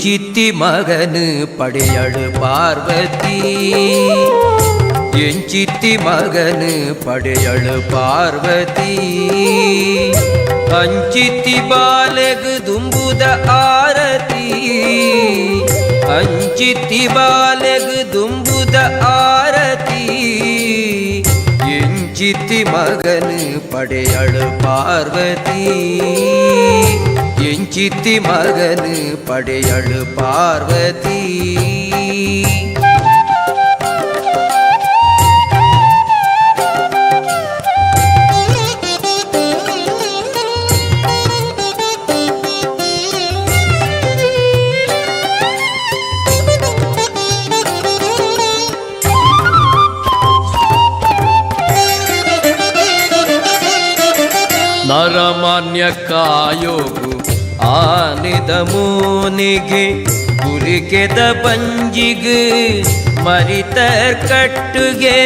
ಎಂಚಿತ್ತಿ ಮಗನು ಪಡೆಯಳು ಪಾರ್ವತಿ ಎಂಚಿತ್ತಿ ಮಗನು ಪಡೆಯಳು ಪಾರ್ವತಿ ಅಂಚಿತ್ತಿ ಬಾಲೆಗು ದುಂಬುದ ಆರತಿ ಅಂಚಿತ್ತಿ ಬಾಲೆಗು ದುಂಬುದ ಆರತಿ ಎಂಚಿತ್ತಿ ಮಗನು ಪಡೆಯಳು ಪಾರ್ವತಿ ಎಂಚಿತ್ತಿ ಮಗನು ಪಡೆಯಳು ಪಾರ್ವತಿ ನರಮಾನ್ಯ ಕಾಯೋಗು ಆನಿದ ಮೂನಿಗೆ ಗುರಿಕೆದ ಬಂಜಿಗೆ ಮರಿತ ಕಟ್ಟುಗೆ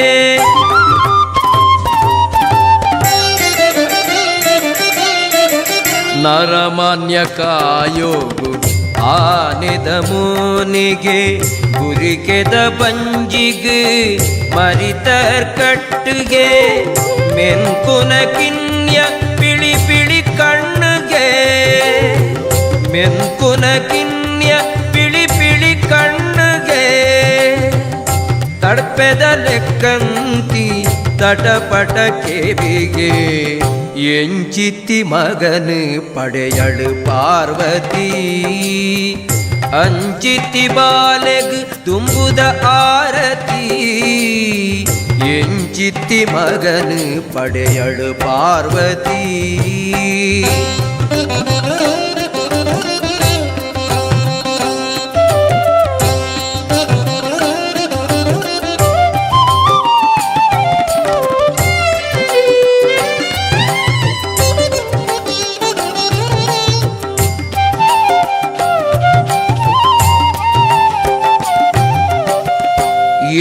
ನರಮಾನ್ಯ ಕಾಯೋಗು ಆನಿದ ಮೂನಿಗೆ ಗುರಿಕೆದ ಬಂಜಿಗೆ ಮರಿತ ಕಟ್ಟುಗೆ ಮೆನ್ಕುನ ಕಿನ್ಯ ಪಿಳಿ ಪಿಳಿ ಕಣ್ಣುಗೆ ಮೆನ್ಕುನ ಕಿನ್ಯ ಪಿಳಿ ಪಿಳಿ ಕಣ್ಣುಗೆ ತಡ್ಪೆದ ಲೆಕ್ಕಂತಿ ತಟಪಟ ಕೇವಿಗೆ ಎಂಚಿತ್ತಿ ಮಗನು ಪಡೆಯಳು ಪಾರ್ವತಿ ಅಂಚಿತ್ತಿ ಬಾಲೆಗು ತುಂಬುದ ಆರತಿ ಎಂಚಿತ್ತಿ ಮಗನು ಪಡೆಯಳು ಪಾರ್ವತಿ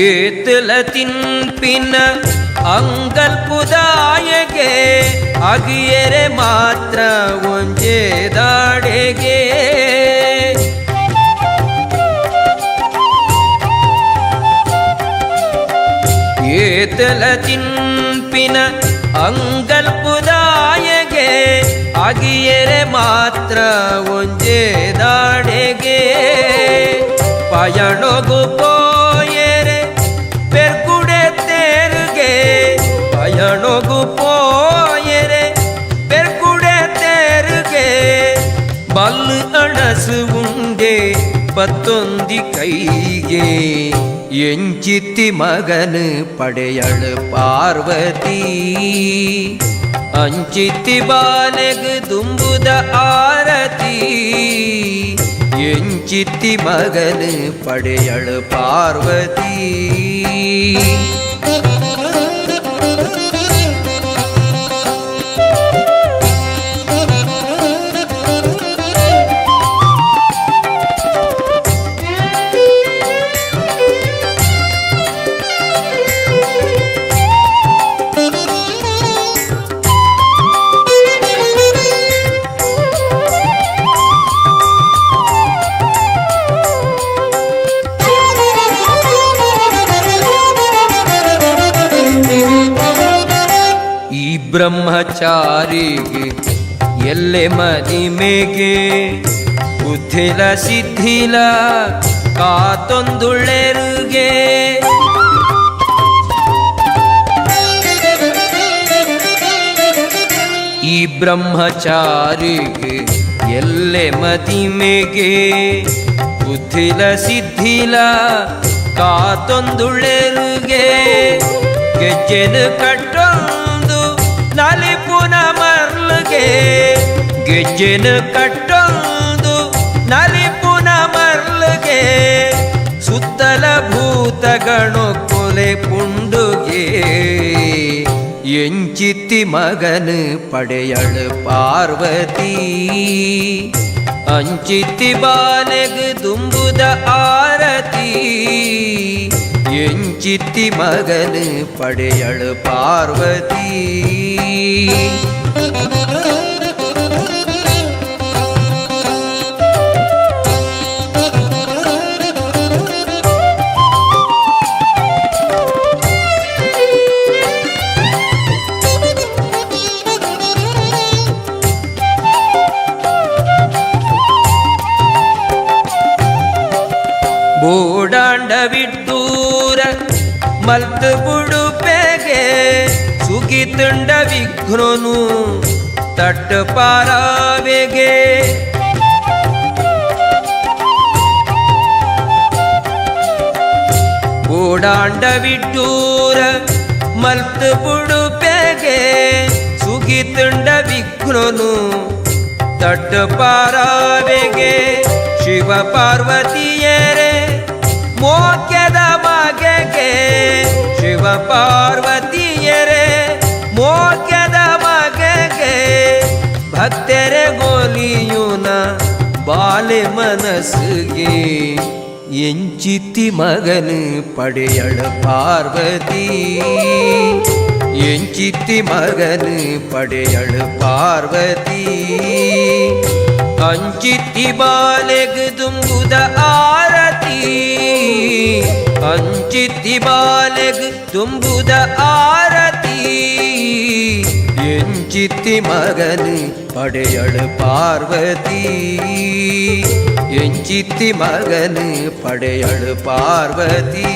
ಏತಲ ತಿನ್ಪಿನ ಅಂಗಲ್ಪುದಾಯಗೆ ಅಗಿಯರೆ ಮಾತ್ರ ಒಂಜೇದಾಡೆಗೆ ಏತಲ ತಿನ್ಪಿನ ಅಂಗಲ್ಪುದಾಯಗೆ ಅಗಿಯರೆ ಮಾತ್ರ ಒಂಜೇದಾಡೆಗೆ ಪಯಣೊಗು ಪಯಣೊಗು ಪೋಯರೆ ಪೆರ್ಕುಡೆ ತೇರುಗೆ ಬಲ್ಲು ಅಣಸು ಉಂಡೆ ಪತ್ತೊಂದಿ ಕೈಗೆ ಎಂಚಿತ್ತಿ ಮಗನು ಪಡೆಯಳು ಪಾರ್ವತಿ ಅಂಚಿತ್ತಿ ಬಾಲೆಗು ದುಂಬುದ ಆರತಿ ಎಂಚಿತ್ತಿ ಮಗನು ಪಡೆಯಳು ಪಾರ್ವತಿ ಬ್ರಹ್ಮಚಾರಿಗೆ ಎಲ್ಲೆ ಮದಿಮೆಗೆ ಬುದ್ಧಿಲ ಸಿದ್ಧಿಲ ಕಾತೊಂದುಳೆರುಗೆ ಈ ಬ್ರಹ್ಮಚಾರಿಗೆ ಎಲ್ಲೆ ಮದಿಮೆಗೆ ಬುದ್ಧಿಲ ಸಿದ್ಧಿಲ ಕಾತೊಂದುಳೆರುಗೆ ಗೆಜ್ಜೆನು ಕಟ್ಟೊಂದು ನಲಿಪುನ ಮರ್ಲುಗೆ ಗೆಜ್ಜೆನು ಕಟ್ಟೊಂದು ನಲಿಪುನ ಮರ್ಲುಗೆ ಸುತ್ತಲ ಭೂತಗಣು ಕೊಲೆ ಪುಂಡುಗೆ ಎಂಚಿತ್ತಿ ಮಗನು ಪಡೆಯಳು ಪಾರ್ವತಿ ಅಂಚಿತ್ತಿ ಬಾಲೆಗು ದುಂಬುದ ಆರತಿ ಎಂಚಿತ್ತಿ ಮಗನು ಪಡೆಯಳು ಪಾರ್ವತಿ ಮಲ್ತು ಬುಡುಪೆಗೆ ಸುಗಿತುಂಡ ವಿಘ್ನನು ತಟ್ಟು ಪಾರಾವೆಗೆ ಓಡಾಂಡ ವಿಟ್ಟೂರ ಮಲ್ತು ಬುಡುಪೆಗೆ ಸುಗಿತುಂಡ ವಿಘ್ನನು ತಟ್ಟು ಪಾರಾವೆಗೆ ಶಿವ ಪಾರ್ವತಿಯರೇ ಮೋಕ್ಯದ ಬಗೆಗೆ ಶಿವ ಪಾರ್ವತಿಯರೇ ಮೋಕ್ಯದ ಬಗೆಗೆ ಭಕ್ತರೆ ಗೋಲಿಯುನ ಬಾಲೆ ಮನಸ್ಸಿಗೆ ಎಂಚಿತ್ತಿ ಮಗನು ಪಡೆಯಳ ಪಾರ್ವತಿ ಎಂಚಿತ್ತಿ ಮಗನು ಪಡೆಯಳ ಪಾರ್ವತಿ ಅಂಚಿತ್ತಿ ಬಾಲೆಗ್ ತುಂಬುದ ಆರತಿ ಅಂಚಿತ್ತಿ ಬಾಲೆಗ್ ತುಂಬುದ ಆರತಿ ಎಂಚಿತ್ತಿ ಮಗನು ಪಡೆಯಳ ಪಾರ್ವತಿ ಎಂಚಿತ್ತಿ ಮಗನು ಪಡೆಯಳ ಪಾರ್ವತಿ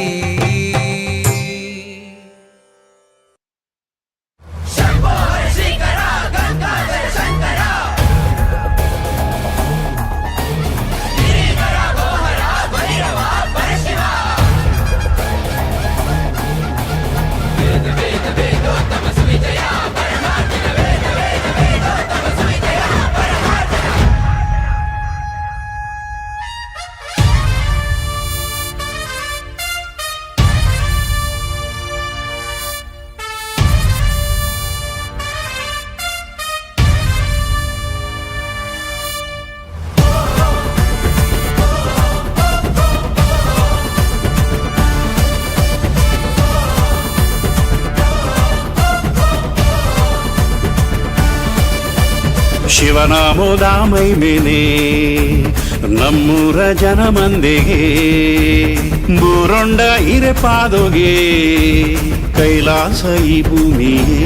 ಶಿವನಾಮೋದ ಮೈಮೇನೆ ನಮ್ಮೂರ ಜನ ಮಂದಿಗೆ ಬೂರೊಂಡ ಹಿರೆಪಾದೊಗೆ ಕೈಲಾಸ ಈ ಭೂಮಿಗೆ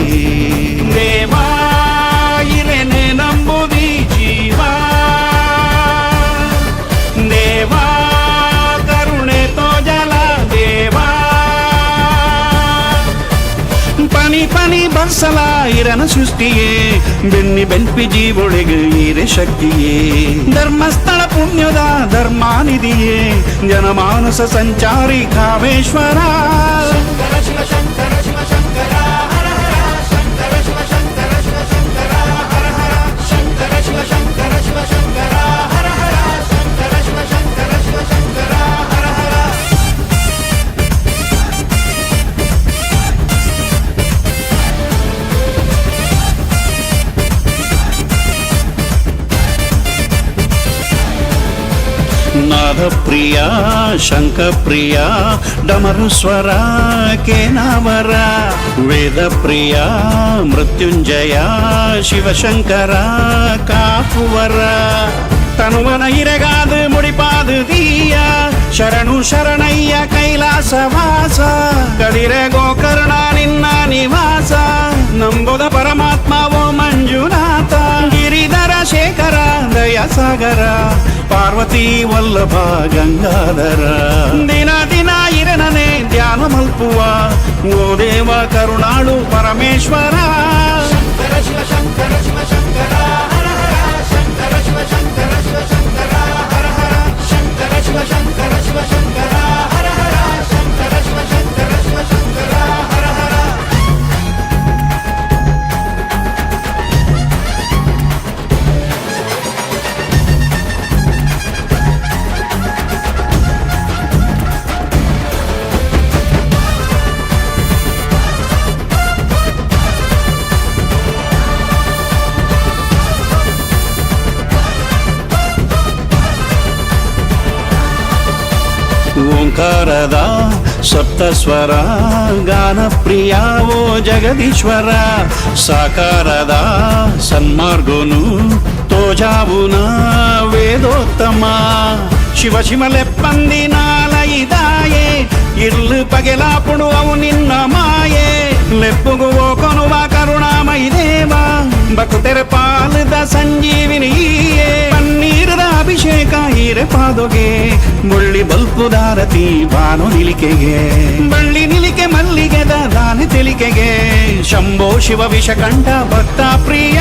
ದೇವಾ ಇರೆನೆ ನಂಬುದಿ ಜೀವ ದೇವಾ ಕರುಣೆ ತೋ ಜಲ ದೇವಾ ಪನಿ ಪನಿ ಬರ್ಸಲ ಇರನ ಸೃಷ್ಟಿಯೇ ಬೆನ್ನಿ ಬೆನ್ಪಿ ಜೀವೊಳಗೆ ಈರೆ ಶಕ್ತಿಯೇ ಧರ್ಮಸ್ಥಳ ಪುಣ್ಯದ ಧರ್ಮಾನಿಧಿಯೇ ಜನಮಾನಸ ಸಂಚಾರಿ ಕಾಮೇಶ್ವರ ಶಂಕರ ಶಿವ ಶಂಕರ ಶಿವ ಶಂಕರ ಹರ ಹರ ಶಂಕರ ಶಿವ ಶಂಕರ ಶಿವ ಶಂಕರ ಹರ ಹರ ಶಂಕರ ಶಿವ ಶಂಕರ ಶಿವ ಶಂಕರ ಹರ ಹರ ಶಂಕರ ಶಿವ ಶಂಕರ ಶಿವ ಶಂಕರ ಹರ ಹರ ನಾದ ಪ್ರಿಯ ಶಂಕ ಪ್ರಿಯ ಡಮರು ಸ್ವರ ಕೇನಾವರ ವೇದ ಪ್ರಿಯ ಮೃತ್ಯುಂಜಯ ಶಿವಶಂಕರ ಕಾಪುವರ ತನುವನ ಇರೆಗಾದು ಮುಡಿಪಾದು ದೀಯ ಶರಣು ಶರಣಯ್ಯ ಕೈಲಾಸವಾಸ ಕಡಿರೆ ಗೋಕರ್ಣ ನಿನ್ನ ನಿವಾಸ ನಂಬುದ ಪರಮಾತ್ಮವೋ ಮಂಜುನಾಥ ಗಿರಿಧರ ಶೇಖರ ದಯಸಾಗರ ಪಾರ್ವತಿ ವಲ್ಲಭ ಗಂಗಾಧರ ದಿನ ದಿನ ಇರನನೆ ಧ್ಯಾನ ಮಲ್ಪುವ ಓ ದೇವ ಕರುಣಾಳು ಪರಮೇಶ್ವರ ಶಂಕರ ಶಿವ ಶಂಕರ ಶಿವ ಶಂಕರ ಹರ ಹರ ಶಂಕರ ಶಿವ ಶಂಕರ ಶಿವ ಶಂಕರ ಹರ ಹರ ಶಂಕರ ಶಿವ ಶಂಕರ ಶಿವ ಶಂಕರ ಹರ ಹರ ಶಂಕರ ಶಿವ ಶಂಕರ ಶಿವ ಶಂಕರ ಹರ ಹರ ಓಂಕಾರದ ಸಪ್ತಸ್ವರ ಗಾನ ಪ್ರಿಯ ಓ ಜಗದೀಶ್ವರ ಸಾಕಾರದ ಸನ್ಮಾರ್ಗೋನು ತೋಜಾವುನ ವೇದೋತ್ತಮ ಶಿವ ಶಿವಲೆಪ್ಪಂದಿ ನಾಲಯಿದಾಯೇ ಇರ್ಲು ಪಗೆಲಾಪುಡು ಅವು ನಿನ್ನ ಮಾಯೆ ಲೆಪ್ಪುಗುವೋ ಕೊನುವ ಕರುಣಾಮಯಿ ದೇವ ಭಕ್ತರ ಪಾಲದ ಸಂಜೀವಿನಿಯೇ ಪನ್ನೀರದ ಅಭಿಷೇಕ ಹೀರೆ ಪಾದೊಗೆ ಮುಳ್ಳಿ ಬಲ್ಪುದಾರತಿ ಬಾನು ನಿಲಿಕೆಗೆ ಬಳ್ಳಿ ನಿಲಿಕೆ ಪಾಲಿಕೆಗೆ ಶಂಭೋ ಶಿವ ವಿಷಕಂಠ ಭಕ್ತ ಪ್ರಿಯ.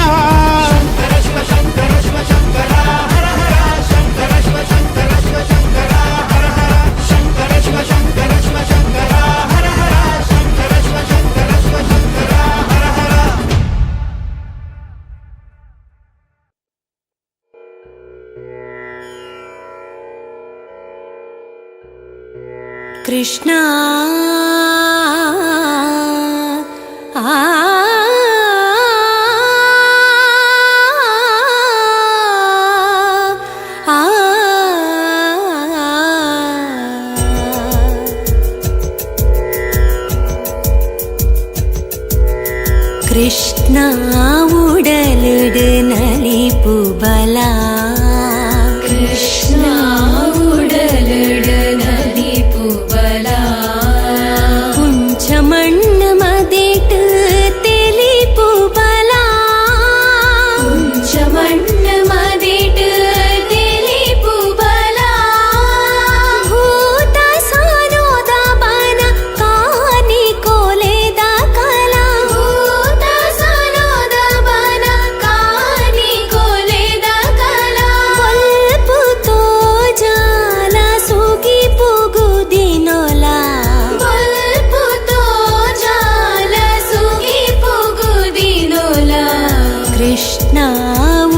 ಕೃಷ್ಣ ಕೃಷ್ಣ ಉಡಲಿಡು ನಲಿಪು ಬಲ ಕೃಷ್ಣ ಉಡಲಿಡು ನಲಿಪು ಬಲ ಕುಂಚ ಮಣ್ಣು ಮದಿಟ್ಟು ತೆಲಿಪು ಬಲ ಕುಂಚ ಮಣ್ಣು ಮದಿಟ್ಟು ತೆಲಿಪು ಬಲ ಭೂತ ಸಾನೋದ ಬನ ಕಾನಿ ಕೋಲೆದ ಕಲ ಭೂತ ಸಾನೋದ ಬನ ಕಾನಿ ಕೋಲೆದ ಕಲ ಬಲ್ಪು ತೋ ಜಾಲ ಸುಗಿ ಪುಗುದಿನೊಲ ಬಲ್ಪು ತೋ ಜಾಲ ಸುಗಿ ಪುಗುದಿನೊಲ ಕೃಷ್ಣ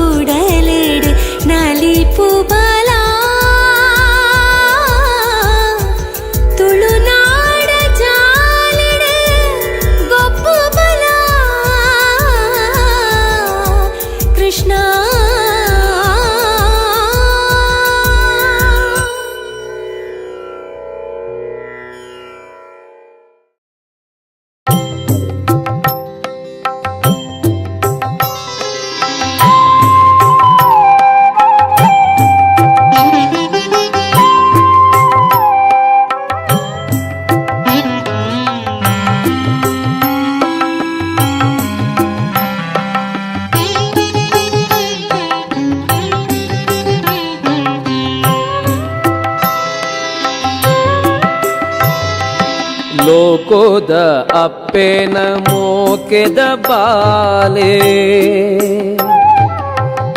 ಉಡಲಿಡು ನಲಿಪು ಬಲ ತುಳುನಾಡ ಜಾಲಿಡು ಗೊಪ್ಪು ಬಲ ಕೃಷ್ಣ ಲೋಕೋದ ಅಪ್ಪೆನ ಮೋಕೆದ ಬಾಲೆ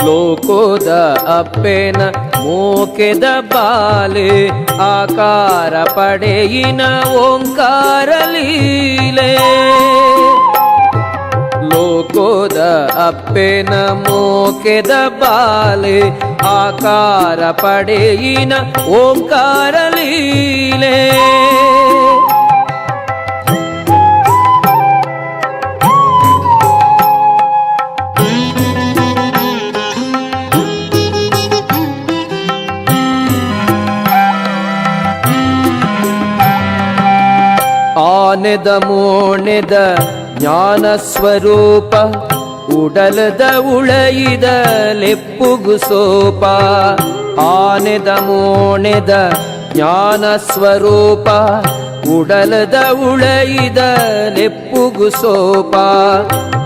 ಲೋಕೋದ ಅಪ್ಪೆನ ಮೋಕೆದ ಬಾಲೆ ಆಕಾರ ಪಡೆಯಿನ ಓಂಕಾರ ಲೀಲೆ ಲೋಕೋದ ಅಪ್ಪೆನ ಮೋಕೆದ ಬಾಲೆ ಆಕಾರ ಪಡೆಯಿನ ಓಂಕಾರ ಲೀಲೆ ಆನೆದ ಮೋಣೆದ ಜ್ಞಾನ ಸ್ವರೂಪ ಉಡಲದ ಉಳೈದ ಲೆಪ್ಪುಗು ಸೋಪ ಆನೆದ ಮೋಣೆದ ಜ್ಞಾನ ಸ್ವರೂಪ ಉಡಲದ ಉಳೈದ ಲೆಪ್ಪುಗು ಸೋಪ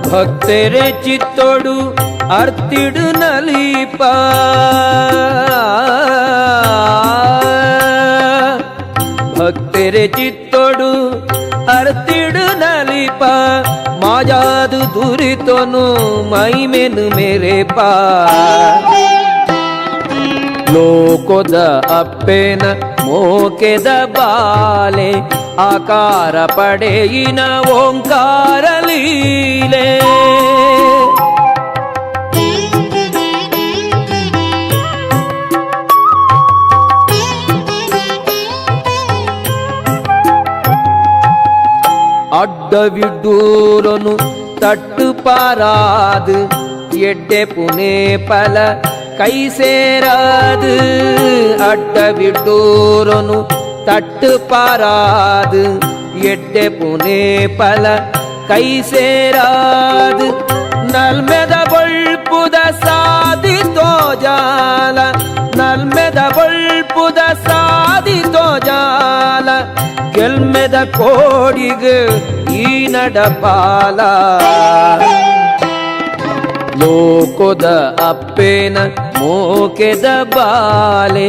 ಭಕ್ತರೆ ಚಿತ್ತೊಡು ಅರ್ತಿಡು ನಲಿಪ ಭಕ್ತರೆ ಚಿತ್ತೊಡು ಅರ್ತಿಡು ನಲಿಪ ಮಾಜಾದು ದುರಿತೊನು ಮೈಮೆನು ಮೇರೆಪ ಲೋಕೋದ ಅಪ್ಪೆನ ಮೋಕೆದ ಬಾಲೆ ಆಕಾರ ಪಡೆಯಿನ ಓಂಕಾರ ಲೀಲೆ அட்டவிட்டூரொனு தட்டு பாராது எட்டே புனே பல கை சேராது அட்டவிட்டூரொனு தட்டு பாராது எட்டே புனே பல கை சேராது ನಲ್ಮೆದ ಬಳ್ಪುದ ಸಾಧಿತೋ ಜಾಲ ನಲ್ಮೆದ ಬಳ್ಪುದ ಸಾಧಿತೋ ಜಾಲ ಗೆಲ್ಮೆದ ಕೋಡಿಗೆ ಈ ನಡಪಾಲ ಲೋಕೋದ ಅಪ್ಪೇನ ಮೋಕೆದ ಬಾಲೆ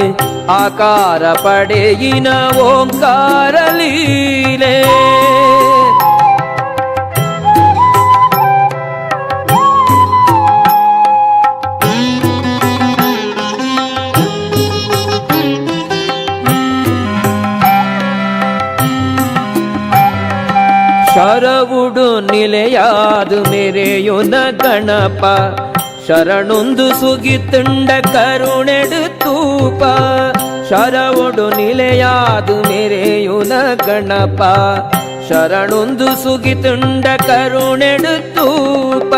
ಆಕಾರ ಪಡೆಯಿನ ಓಂಕಾರ ಲೀಲೆ ಶರವುಡು ನಿಲೆಯಾದು ಮೆರೆಯುನ ಗಣಪ ಶರಣೊಂದು ಸುಗಿತುಂಡ ಕರುಣೆಡು ತೂಪ ಶರವುಡು ನಿಲೆಯಾದು ಮೆರೆಯುನ ಗಣಪ ಶರಣೊಂದು ಸುಗಿತುಂಡ ಕರುಣೆಡು ತೂಪ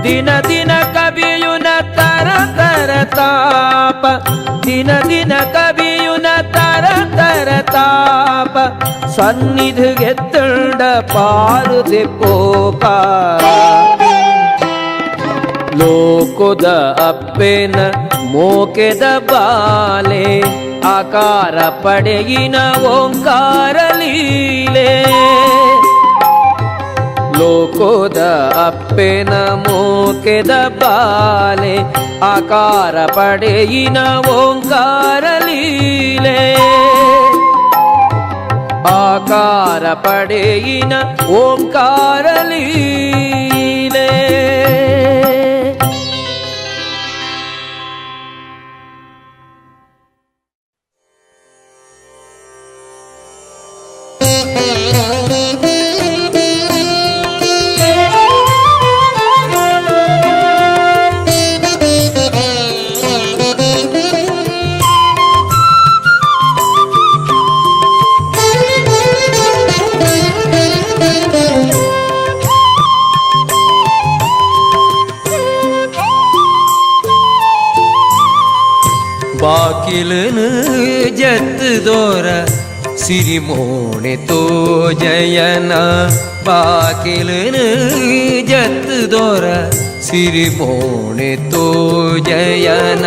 ದಿನ ದಿನ ಕವಿಯುನ ತರ ತರ ತಾಪ ದಿನ ದಿನ ಕವಿಯುನ ತರ ತರ ತಾಪ ಸನ್ನಿಧಿಗೆ ತಂಡ ಪಾರುದೆ ಪೋಪ ಲೋಕದ ಅಪ್ಪೆನ ಮೋಕೆದ ಬಾಲೆ ಆಕಾರ ಪಡೆಯಿನ ಓಂಕಾರ ಲೀಲೆ ಲೋಕದ ಅಪ್ಪೆನ ಮೋಕೆದ ಬಾಲೆ ಆಕಾರ ಪಡೆಯಿನ ಓಂಕಾರ ಲೀಲೆ ಆಕಾರ ಪಡೆಯಿನ ಓಂಕಾರ ಲೀಲೆ ಬಾಕಿಲನು ಜತ್ತದೋರ ಸಿರಿಮೋಣೆ ತೋ ಜಯನ ಬಾಕಿಲನು ಜತ್ತದೋರ ಸಿರಿಮೋಣೆ ತೋ ಜಯನ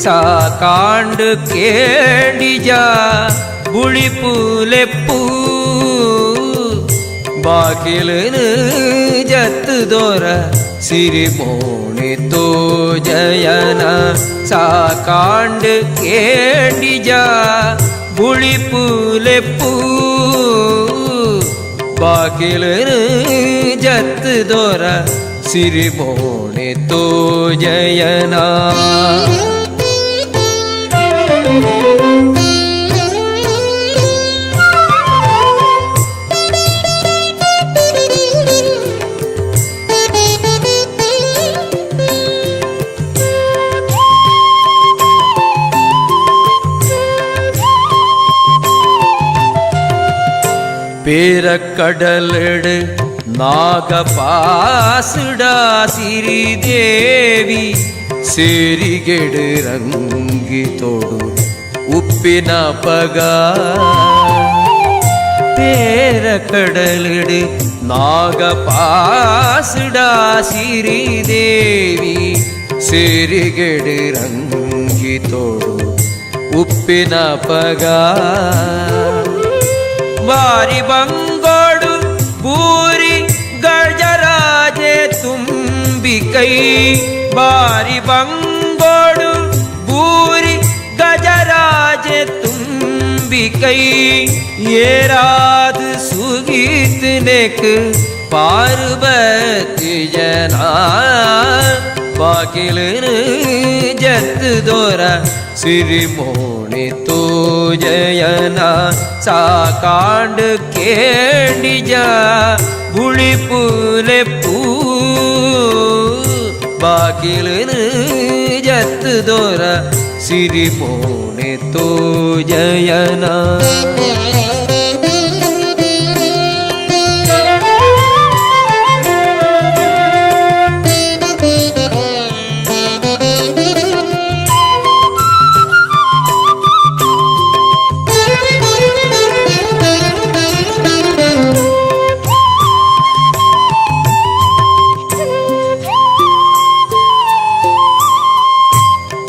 ಸಾಕಾಂಡ್ ಕೇಳಿಜ ಬುಳಿಪುಲೆಪ್ಪು ಬಾಕಿಲನು ಜತ್ತದೋರ ಸಿರಿಮೋಣೆ ತೋ ಜಯನ ಸಾಕಾಂಡ್ ಕೇಳಿಜ ಬುಳಿಪುಲೆಪ್ಪು ಬಾಕಿಲನು ಜತ್ತದೋರ ಸಿರಿಮೋಣೆ ತೋ ಜಯನ பேரக்கடலடு நாகபாசுடா சிறிதேவி சேரிகெடு ರಂಗಿ ತೊಡು ಉಪ್ಪಿನ ಪಗ பேரக்கடலடு நாகபாசுடா சிறிதேவி ಸೇರಿಗೆಡು ರಂಗಿ ತೊಡು ಉಪ್ಪಿನ ಪಗ ಬಾರಿ ಬಂಗೋಡು ಬೂರಿ ಗಜರಾಜೆ ತುಂಬಿ ಕೈ ಬಾರಿ ಬಂಗೋಡು ಬೂರಿ ಗಜರಾಜೆ ತುಂಬಿ ಕೈ ಏರಾದು ಸುಗೀತನೆಕ್ ಪಾರ್ವತಿ ಜನ ಬಾಕಿಲನು ಜತ್ತದೋರ ಸಿರಿಮೋಣೆ ತೋ ಜಯನ ಸಾಕಾಂಡ್ ಕೇಳಿಜ ಬುಳಿಪುಲೆಪ್ಪು ಬಾಕಿಲನು ಜತ್ತದೋರ ಸಿರಿಮೋಣೆ ತೋ ಜಯನ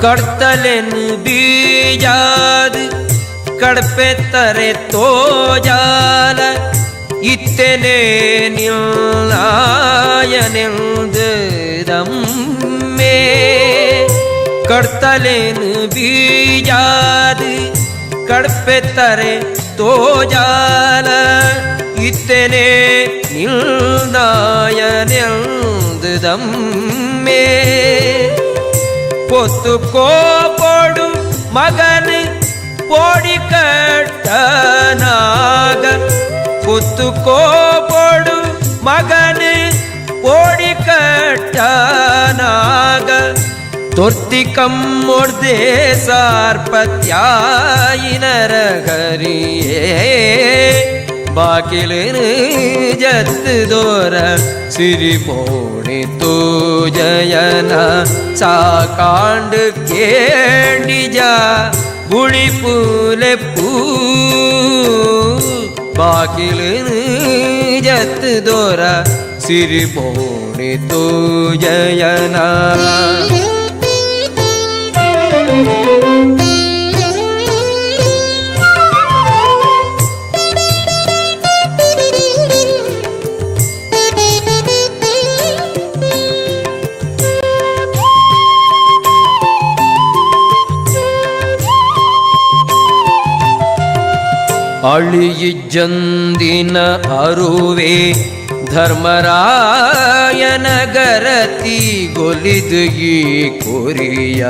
ಕಡ್ತಲೆನು ಬೀಜಾದ ಕಡಪೆ ತರೆ ತೋಜಾಲ ಇತ್ತೆನೆ ನಿಲ್ಲಾಯನೆಂದಮ್ಮೆ ಕಡ್ತಲೆನು ಬೀಜಾದ ಕಡಪೆ ತರೆ ತೋಜಾಲ ಇತ್ತೆನೆ ನಿಲ್ಲಾಯನೆಂದಮ್ಮೆ பொத்து கோபோடு மகன் போடி கட்டனாக பொத்து கோபோடு ಮಗನು ಓಡಿಕಟ್ಟನಾಗ ತೊರ್ತಿಕಮ್ಮೊಡ್ದೆ ಸಾರ್ಪತ್ಯಾಯಿನರ ಹರಿಯೇ ಬಾಕಿಲನು ಜತ್ತದೋರ ಸಿರಿಮೋಣಿ ತೂ ಜಯನ ಸಾಕಾಂಡ ಕೇಂಡಿಜ ಗುಳಿ ಪೂಲೆ ಪೂ ಬಾಕಿಲನು ಜತ್ತದೋರ ಸಿರಿಮೋಣಿ ತೂ ಜಯನ ಅಳಿಯಿಜ್ಜಂದಿನ ಅರುವೆ ಧರ್ಮರಾಯನಗರತಿ ಗೊಲಿದು ಈ ಕೊರಿಯ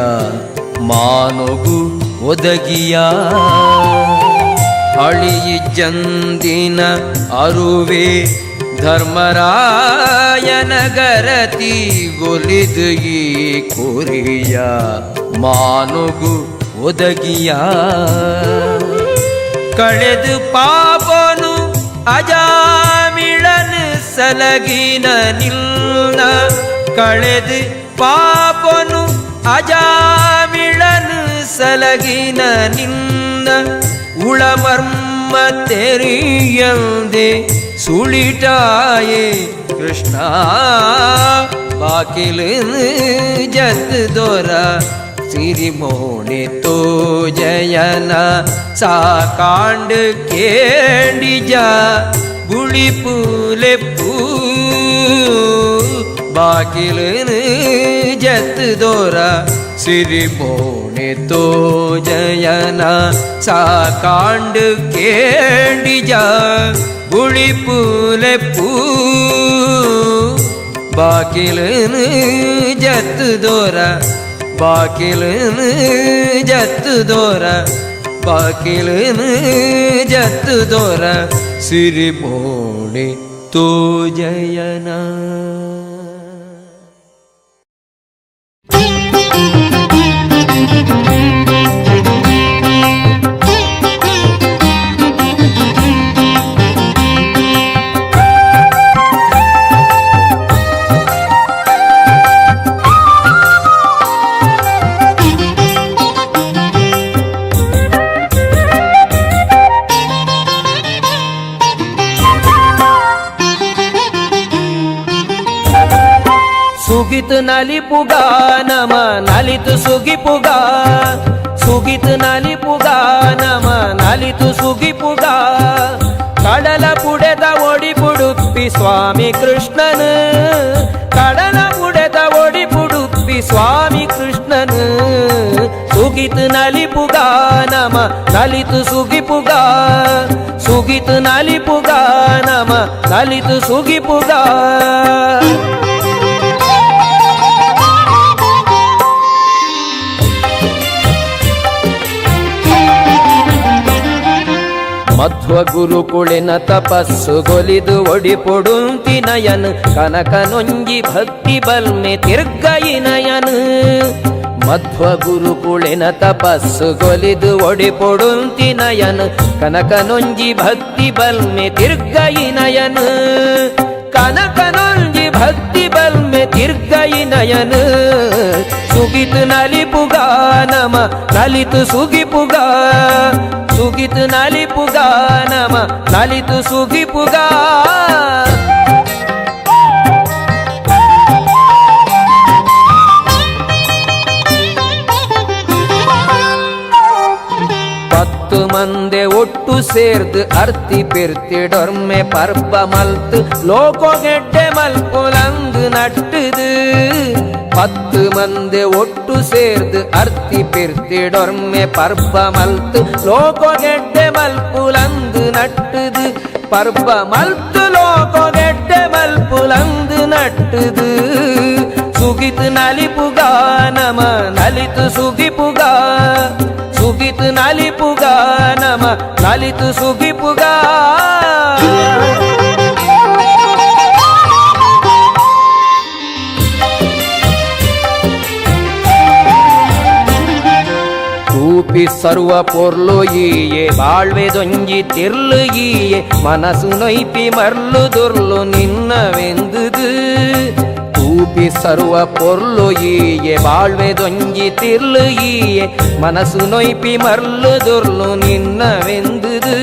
ಮಾನೊಗು ಒದಗಿಯ ಅಳಿಯಿಜ್ಜಂದಿನ ಅರುವೆ ಧರ್ಮರಾಯನಗರತಿ ಗೊಲಿದು ಈ ಕೊರಿಯ ಮಾನೊಗು ಒದಗಿಯ ಕಳೆದು ಪಾಪನು ಅಜಾಮಿಳನ ಸಲಗಿನ ನಿಲ್ನ ಕಳೆದು ಪಾಪನು ಅಜಾಮಿಳನ ಸಲಗಿನ ನಿನ್ನ ಉಳಮರ್ಮ ತೆರಿಯಂದೆ ಸುಳಿಟಾಯೇ ಕೃಷ್ಣ ಬಾಕಿಲನ ಜತ್ತದೋರ ಸಿರಿಮೋಣಿ ತೋ ಜಯನ ಸಾಕಾಂಡ ಕೇಂಡಿಜ ಗುಳಿ ಪೂಲೆ ಪೂ ಬಾಕಿಲನ ಜತ್ತದೋರ ಸಿರಿಮೋಣಿ ತೋ ಜಯನ ಸಾಕಾಂಡ ಕೇಂಡಿಜ ಗುಳಿ ಪೂಲೆ ಪೂ ಬಾಕಿಲನ ಜತ್ತದೋರ ಬಾಕಿಲನು ಜತ್ತದೋರ ಬಾಕಿಲನು ಜತ್ತದೋರ ಸಿರಿಮೋಣಿ ತೋ ಜಯನ ಸುಗಿತ್ ನಲಿಪುಗ ನಮ ನಲಿತು ಸುಗಿಪುಗ ಸುಗಿತ್ ನಲಿಪುಗ ನಮ ನಲಿತು ಸುಗಿಪುಗ ಕಡಲ ಪುಡೆದ ಒಡಿ ಪುಡುಪ್ಪಿ ಸ್ವಾಮಿ ಕೃಷ್ಣನು ಕಡಲ ಪುಡೆದ ಒಡಿ ಪುಡುಪ್ಪಿ ಸ್ವಾಮಿ ಕೃಷ್ಣನು ಸುಗಿತ್ ನಲಿಪುಗ ನಮ ನಲಿತು ಸುಗಿಪುಗ ಸುಗಿತ್ ನಲಿಪುಗ ನಮ ನಲಿತು ಸುಗಿಪುಗ ಮಧ್ವ ಗುರುಕುಳಿನ ತಪಸ್ಸು ಗೊಲಿದು ಒಡಿ ಪೊಡುಂತಿ ನಯನ್ ಕನಕ ನೊಂಜಿ ಭಕ್ತಿ ಬಲ್ಮೆ ತಿರ್ಗಯಿ ನಯನ್ ಮಧ್ವ ಗುರುಕುಳಿನ ತಪಸ್ಸು ಗೊಲಿದು ಒಡಿ ಪೊಡುಂತಿ ನಯನ್ ಕನಕ ನೊಂಜಿ ಭಕ್ತಿ ಬಲ್ಮೆ ತಿರ್ಗಯಿ ನಯನ್ ಕನಕ ನೊಂಜಿ ಭಕ್ತಿ ಬಲ್ಮೆ ತಿರ್ಗಯಿ ನಯನ್ ಸುಗಿತ್ ನಲಿಪುಗ ನಮ ನಲಿತು ಸುಗಿಪುಗ ಸುಗಿತ್ ನಲಿಪುಗ ನಮ ನಲಿತು ಸುಗಿಪುಗ பத்து மந்தே ஒட்டு சேர்ந்து அர்த்தி பிரித்திடொர்மே பர்ப மல்த்து லோகோ கெட்டே மல்புலந்து நட்டுது பத்து மந்தே ஒட்டு சேர்ந்து அர்த்தி பிரித்திடொர்மே பர்ப மல்த்து லோகோ கெட்டே மல்புலந்து நட்டுது பர்ப மல்த்து லோகோ கெட்டே மல்புலந்து நட்டுது சுகித் நலிபுக நம நலித்து சுகிபுக ಸುಗಿತ್ ನಲಿಪುಗ ನಮ ನಲಿತು ಸುಗಿಪುಗ ಸರ್ವ ಪೊರ್ಲು ಈಯೆ ಬಾಳ್ವೆದೊಂಜಿ ತಿರ್ಲು ಈಯೆ ಮನಸ್ಸು ನೊಯ್ಪಿ ಮರ್ಲು ದುರ್ಲು ನಿನ್ನವೆಂದುದು ತೂಪಿ ಸರ್ವ ಪೊರ್ಲು ಈಯೆ ಬಾಳ್ವೆದೊಂಜಿ ತಿರ್ಲು ಈಯೆ ಮನಸ್ಸು ನೊಯ್ಪಿ ಮರ್ಲು ದುರ್ಲು ನಿನ್ನವೆಂದುದು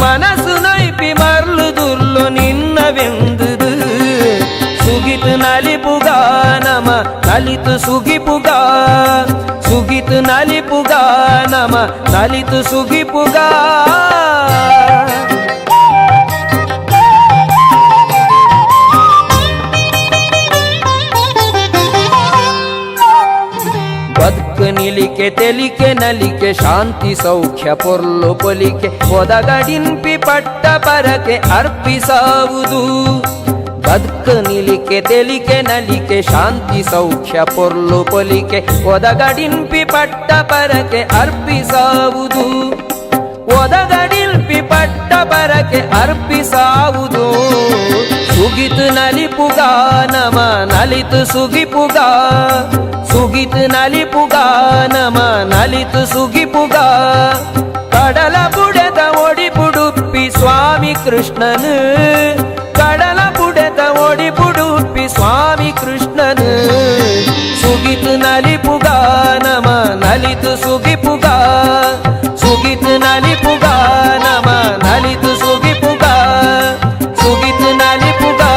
ಮನಸ್ಸು ನೊಯ್ಪಿ ಮರ್ಲು ದುರ್ಲು ನಿನ್ನವೆಂದುದು ಸುಗಿತು ನಲಿಪುಗಾ ನಮ ನಲಿತು ಸುಗಿಪುಗಾ ಸುಗಿತು ನಲಿಪುಗಾ ನಮ ನಲಿತು ಸುಗಿಪುಗಾ ಬದುಕು ನಿಲಿಕೆ ತೆಲಿಕೆ ನಲಿಕೆ ಶಾಂತಿ ಸೌಖ್ಯ ಪೊರ್ಲು ಪೊಲಿಕೆ ಒದಗಡಿನ್ಪಿ ಪಟ್ಟ ಪರಕೆ ಅರ್ಪಿಸಾವುದು ಬದುಕು ನಿಲಿಕೆ ತೆಲಿಕೆ ನಲಿಕೆ ಶಾಂತಿ ಸೌಖ್ಯ ಪೊರ್ಲು ಪೊಲಿಕೆ ಒದಗಡಿನ್ಪಿ ಪಟ್ಟ ಪರಕೆ ಅರ್ಪಿಸಾವುದು ಒದಗಡಿಲ್ಪಿ ಪಟ್ಟ ಪರಕೆ ಅರ್ಪಿಸಾವುದು ಸುಗಿತು ನಲಿಪುಗಾ ನಮ ನಲಿತು ಸುಗಿಪುಗಾ ಸುಗಿತು ನಲಿಪುಗಾ ನಮ ನಲಿತು ಸುಗಿಪುಗಾ ಕಡಲ ಬುಡದ ಒಡಿಪುಡುಪ್ಪಿ ಸ್ವಾಮಿ ಕೃಷ್ಣನು ಕಡಲ ಬುಡದ ಒಡಿಪುಡುಪ್ಪಿ ಸ್ವಾಮಿ ಕೃಷ್ಣನು ಸುಗಿತು ನಲಿಪುಗಾ ನಮ ನಲಿತು ಸುಗಿಪುಗಾ ಸುಗಿತು ನಲಿಪುಗಾ ನಮ ನಲಿತು ಸುಗಿಪುಗಾ ಸುಗಿತು ನಲಿಪುಗಾ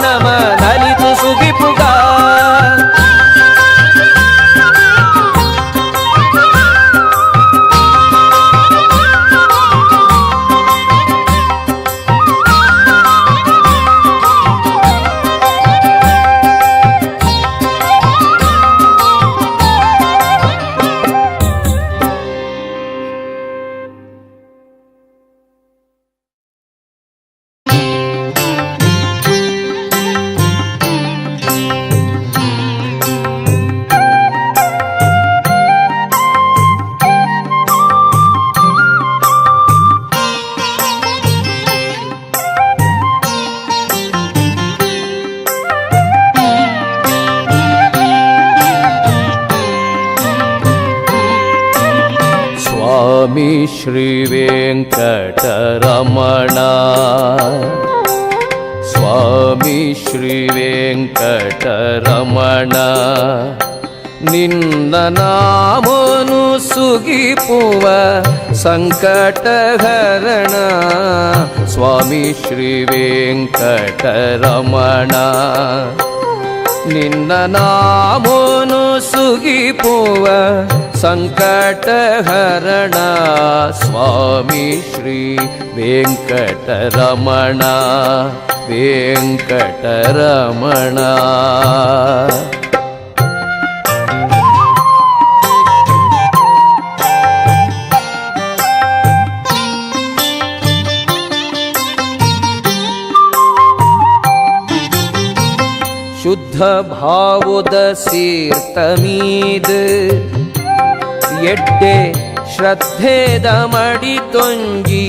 ನಮ ನಲಿತು ಸುಗಿಪುಗಾ ಸ್ವಾಮಿ ಶ್ರೀ ವೆಂಕಟರಮಣ ಸ್ವಾಮಿ ಶ್ರೀ ವೆಂಕಟರಮಣ ನಿನ್ನ ನಾಮನು ಸುಗಿಪುವ ಸಂಕಟಹರಣ ಸ್ವಾಮಿ ಶ್ರೀ ವೆಂಕಟರಮಣ ನಿನ್ನ ನಾಮನು ಸುಗಿಪುವ ಸಂಕಟಹರಣ ಸ್ವಾಮಿ ಶ್ರೀ ವೆಂಕಟರಮಣ ವೆಂಕಟರಮಣ ಶುದ್ಧ ಭಾವದ ಸೀರ್ತಮೀದು ಎಡ್ಡೆ ಶ್ರದ್ಧೆದ ಮಡಿ ತೊಂಜಿ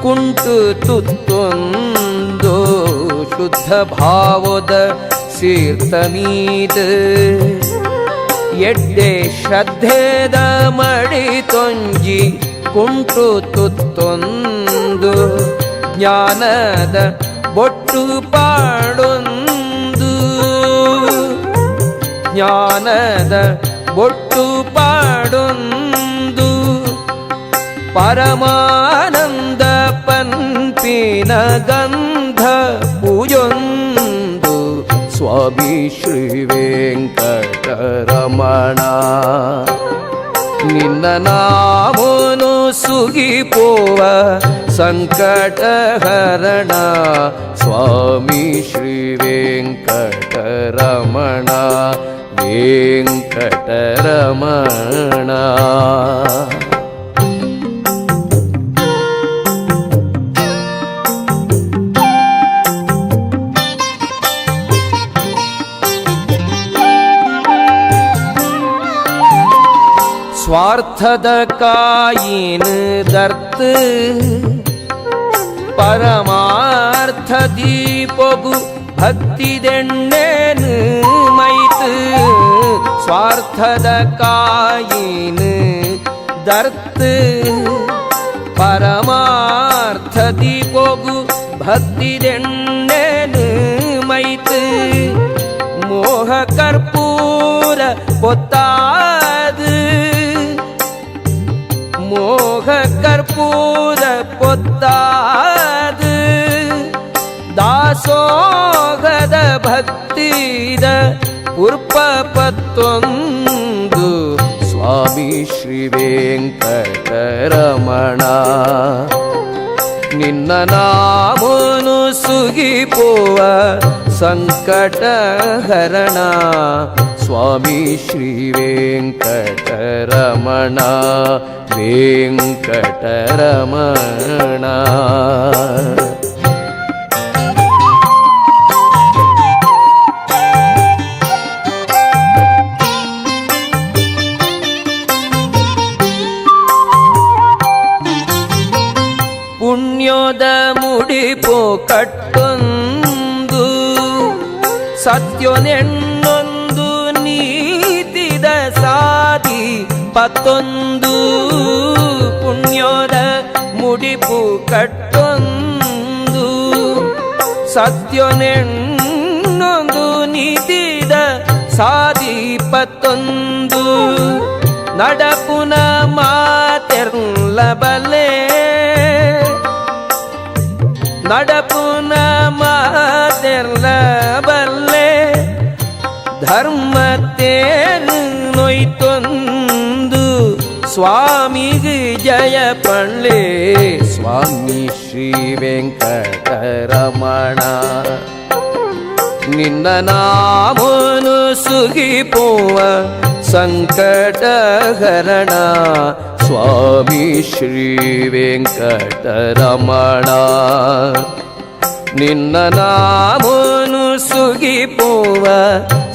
ಕುಂಟು ತುತ್ತೊಂದು ಶುದ್ಧ ಭಾವದ ಸೀರ್ತಮೀದು ಎಡ್ಡೆ ಶ್ರದ್ಧೆದ ಮಡಿ ತೊಂಜಿ ಕುಂಟು ತುತ್ತೊಂದು ಜ್ಞಾನದ ಬೊಟ್ಟು ಪಾಡೊಂದು ಜ್ಞಾನದ ಬೊಟ್ಟು ಪಾಡೊಂದು ಪರಮಾನಂದ ಪನ್ಪಿನ ಗಂಧ ಪೂಜೊಂದು ಸ್ವಾಮಿ ಶ್ರೀ ವೆಂಕಟರಮಣ ನಿನ್ನ ನಾಮನು ಸುಗಿಪೋವ ಸಂಕಟಹರಣ ಸ್ವಾಮಿ ಶ್ರೀ ವೆಂಕಟರಮಣ ವೆಂಕಟರಮಣ ಸ್ವಾರ್ಥದ ಕಾಯಿನ್ ದರ್ತ್ ಪರಮಾರ್ಥ ದೀಪಗು ಭಕ್ತಿದೆಣ್ಣೆನು ಮೈತ್ ಸ್ವಾರ್ಥದ ಕಾಯಿನ್ ದರ್ತ್ ಪರಮಾರ್ಥದಿ ಪೊಗು ಭಕ್ತಿದೆಣ್ಣೆನು ಮೈತ್ ಮೋಹ ಕರ್ಪೂರ ಪೊತ್ತಾದು ಮೋಹ ಕರ್ಪೂರ ಪೊತ್ತಾದು ದಾಸೋಗದ ಭಕ್ತಿದ ಪುರ್ಪಪತ್ತೊಂದು ಸ್ವಾಮಿ ಶ್ರೀ ವೆಂಕಟರಮಣ ನಿನ್ನ ನಾಮನು ಸುಗಿಪುವ ಸಂಕಟಹರಣ ಸ್ವಾಮಿ ಶ್ರೀ ವೆಂಕಟರಮಣ ವೆಂಕಟರಮಣ. ಪುಣ್ಯದ ಮುಡಿಪು ಕಟ್ಟೊಂದು ಸತ್ಯನೆನ್ನೊಂದು ನೀತಿದ ಸಾಧಿ ಪತ್ತೊಂದು ಪುಣ್ಯದ ಮುಡಿಪು ಕಟ್ಟೊಂದು ಸತ್ಯನೆನ್ನೊಂದು ನೀತಿದ ಸಾಧಿ ಪತ್ತೊಂದು ನಡಪುನ ಮಾತೆರ್ಲಬಲೆ ನಡಪುನ ಮಾತೆರ್ಲಬಲ್ಲೆ ಧರ್ಮತ್ತೇನು ನೊಯ್ತೊಂದು ಸ್ವಾಮಿಗೆ ಜಯ ಪಣ್ಲೆ ಸ್ವಾಮಿ ಶ್ರೀ ವೆಂಕಟರಮಣ ನಿನ್ನ ನಾಮನು ಸುಗಿಪುವ ಸಂಕಟಹರಣ ಸ್ವಾಮಿ ಶ್ರೀ ವೆಂಕಟರಮಣ ನಿನ್ನ ನಾಮನು ಸುಗಿಪುವ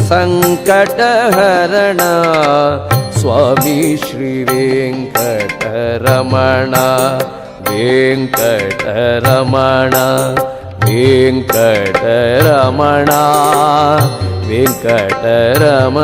ಸಂಕಟಹರಣ ಸ್ವಾಮಿ ಶ್ರೀ ವೆಂಕಟರಮಣ ವೆಂಕಟರಮಣ ವೆಂಕಟರಮಣ ವೆಂಕಟರಮಣ.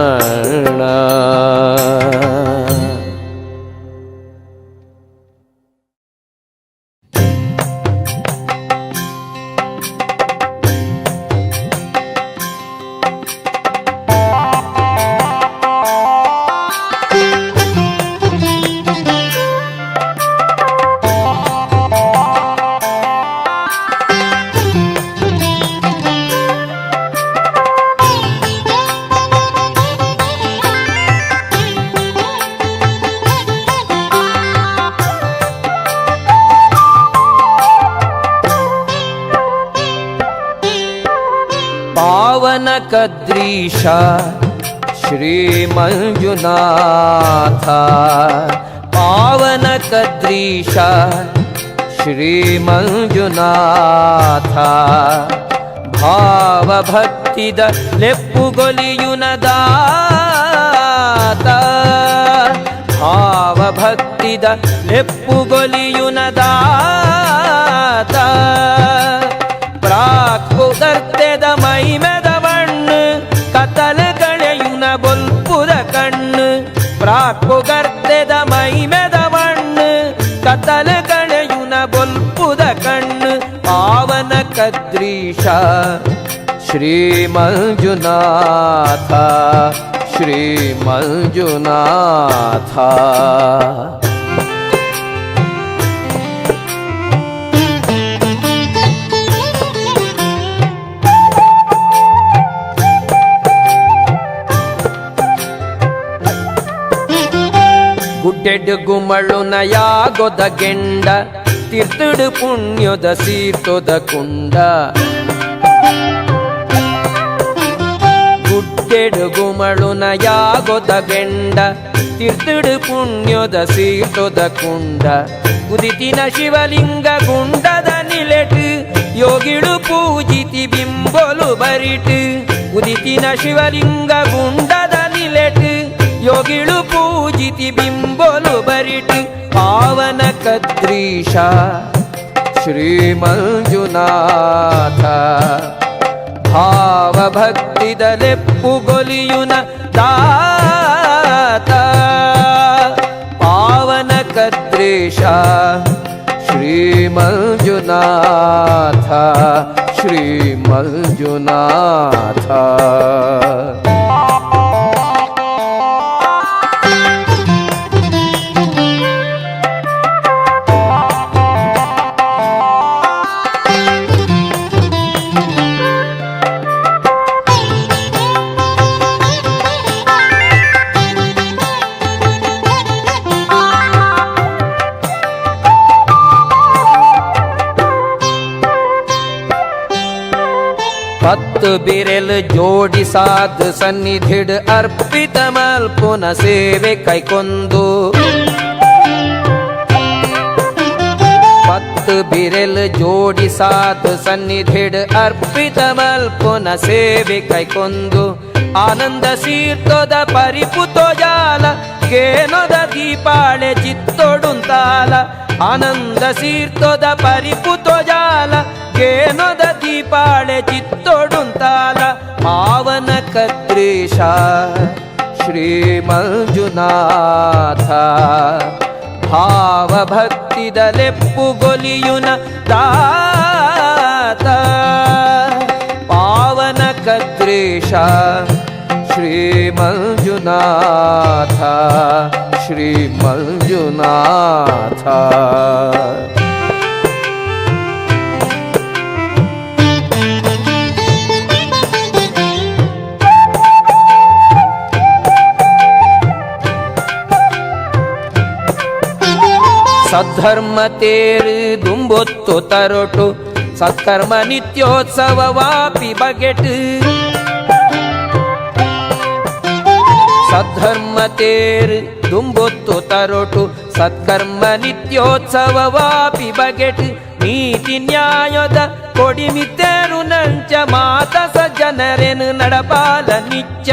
ಪಾವನ ಕದ್ರೀಶ ಶ್ರೀ ಮಂಜುನಾಥ ಪಾವನ ಕದ್ರೀಶ ಶ್ರೀ ಮಂಜುನಾಥ ಭಾವ ಭಕ್ತಿದ ಲೆಪ್ಪುಗೊಲಿಯುನದಾತ ಭಾವ ಭಕ್ತಿದ ಲೆಪ್ಪುಗೊಲಿಯುನದಾತ ಪ್ರಾಕೃತರ್ತೆದ ಮೈಮೆದ ಬಣ್ಣು ಕತ್ತಲು ಕಳೆಯುನ ಬೊಲ್ಪುದ ಕಣ್ಣು ಪ್ರಾಕೃತರ್ತೆದ ಮೈಮೆದ ಬಣ್ಣು ಕತ್ತಲು ಕಳೆಯುನ ಬೊಲ್ಪುದ ಕಣ್ಣು ಪಾವನ ಕದ್ರೀಶ ಶ್ರೀ ಮಂಜುನಾಥ ಶ್ರೀ ಮಂಜುನಾಥ. ಗುಡ್ಡೆಡ್ ಗುಮಳುನ ಯಾಗೊದ ಗೆಂಡ ತೀರ್ಥಡು ಪುಣ್ಯದ ಸೀರ್ತೊದ ಕುಂಡ ಗುಡ್ಡೆಡ್ ಗುಮಳುನ ಯಾಗೊದ ಗೆಂಡ ತೀರ್ಥಡು ಪುಣ್ಯದ ಸೀರ್ತೊದ ಕುಂಡ ಉದಿತಿನ ಶಿವಲಿಂಗ ಗುಂಡದ ನಿಲೆಟ್ ಯೋಗಿಳು ಪೂಜಿತಿ ಬಿಂಬೊಲು ಬರಿಟ್ ಉದಿತಿನ ಶಿವಲಿಂಗ ಗುಂಡದ ನಿಲೆಟ್ ಯೋಗಿಳು ಪೂಜಿತಿ ಬಿಂಬೊಲು ಬರಿಟ್ ಪಾವನ ಕದ್ರೀಶ ಶ್ರೀ ಮಂಜುನಾಥ ಭಾವ ಭಕ್ತಿದ ಲೆಪ್ಪುಗೊಲಿಯುನ ದಾತ ಪಾವನ ಶ್ರೀ ಮಂಜುನಾಥ ಶ್ರೀ ಮಂಜುನಾಥ. ಪತ್ತು ಬಿರೆಲ್ ಜೋಡಿಸಾದ ಸನ್ನಿಧಿಡ್ ಅರ್ಪಿತ ಮಲ್ಪುನ ಸೇವೆ ಕೈಕೊಂದು. ಪತ್ತು ಬಿರೆಲ್ ಜೋಡಿಸಾದ ಸನ್ನಿಧಿಡ್ ಅರ್ಪಿತ ಮಲ್ಪುನ ಸೇವೆ ಕೈಕೊಂದು. ಆನಂದ ಸೀರ್ತೋದ ಪರಿಪುತೋ ಜಾಲ ಕೇನೋದ ದೀಪಾಳೆ ಚಿತ್ತೊಡುಂತಾಲ. ಆನಂದ ಸೀರ್ತೋದ ಪರಿಪುತೋ ಜಾಲ ಕೇನೋದ ದೀಪಾಳೆ ಚಿತ್ತೊಡುಂತಾಲ. ಪಾವನ ಕದ್ರೀಶ ಶ್ರೀ ಮಂಜುನಾಥ ಭಾವ ಭಕ್ತಿದಲೆಪ್ಪುಗೊಲಿಯುನ ದಾತ. ಪಾವನ ಕದ್ರೀಶ ಶ್ರೀ ಮಂಜುನಾಥ ಶ್ರೀ ಮಂಜುನಾಥ. ಸದ್ಧರ್ಮ ತೇರು ದುಂಬೊತ್ತು ತರೊಟು ಸತ್ಕರ್ಮ ನಿತ್ಯೋತ್ಸವ ವಾಪಿ ಬಗೆಟ್. ಸದ್ಧರ್ಮ ತೇರು ದುಂಬೊತ್ತು ತರೊಟು ಸತ್ಕರ್ಮ ನಿತ್ಯೋತ್ಸವ ವಾಪಿ ಬಗೆಟ್. ನೀತಿ ನ್ಯಾಯದ ಕೊಡಿಮಿತೇರು ನಂಚ ಮಾತ ಸಜ್ಜನರೇನು ನಡಪಾಲ ನಿಚ್ಚ.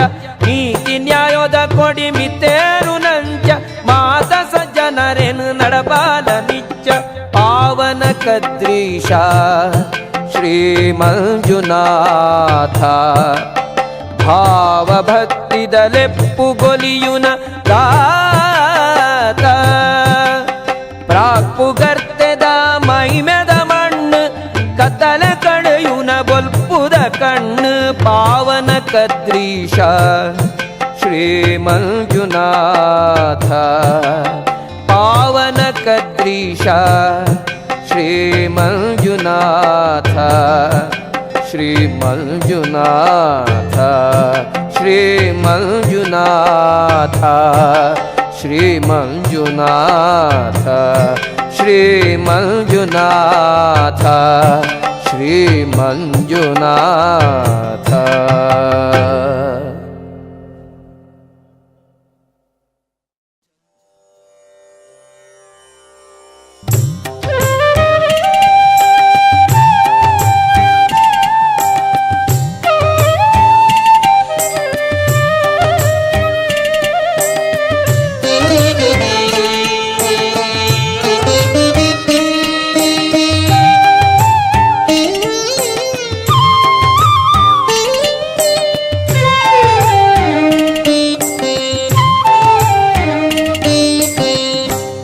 ನೀತಿ ನ್ಯಾಯದ ಕೊಡಿಮಿತೇರು ನಂಚ ಮಾತ ಸಜ್ಜನರೇನು ನಡಪಾಲ ನಿಚ್ಚ. ಪಾವನ ಕದ್ರೀಶ ಶ್ರೀ ಮಂಜುನಾಥ ಭಾವ ಭಕ್ತಿದಲೆಪ್ಪುಗೊಲಿಯುನ ದಾತ. ಪ್ರಾಕ್ಪುಗರ್ತೆದ ಮೈಮೆದ ಮಣ್ಣು ಕತ್ತಲ ಕಡೆಯುನ ಬೊಲ್ಪುದ ಕಣ್ಣು. ಪಾವನ ಕದ್ರೀಶ ಶ್ರೀ ಮಂಜುನಾಥ ಪಾವನ ಕದ್ರೀಶ ಶ್ರೀ ಮಂಜುನಾಥ ಶ್ರೀ ಮಂಜುನಾಥ ಶ್ರೀ ಮಂಜುನಾಥ ಶ್ರೀ ಮಂಜುನಾಥ ಶ್ರೀ ಮಂಜುನಾಥ ಶ್ರೀ ಮಂಜುನಾಥ.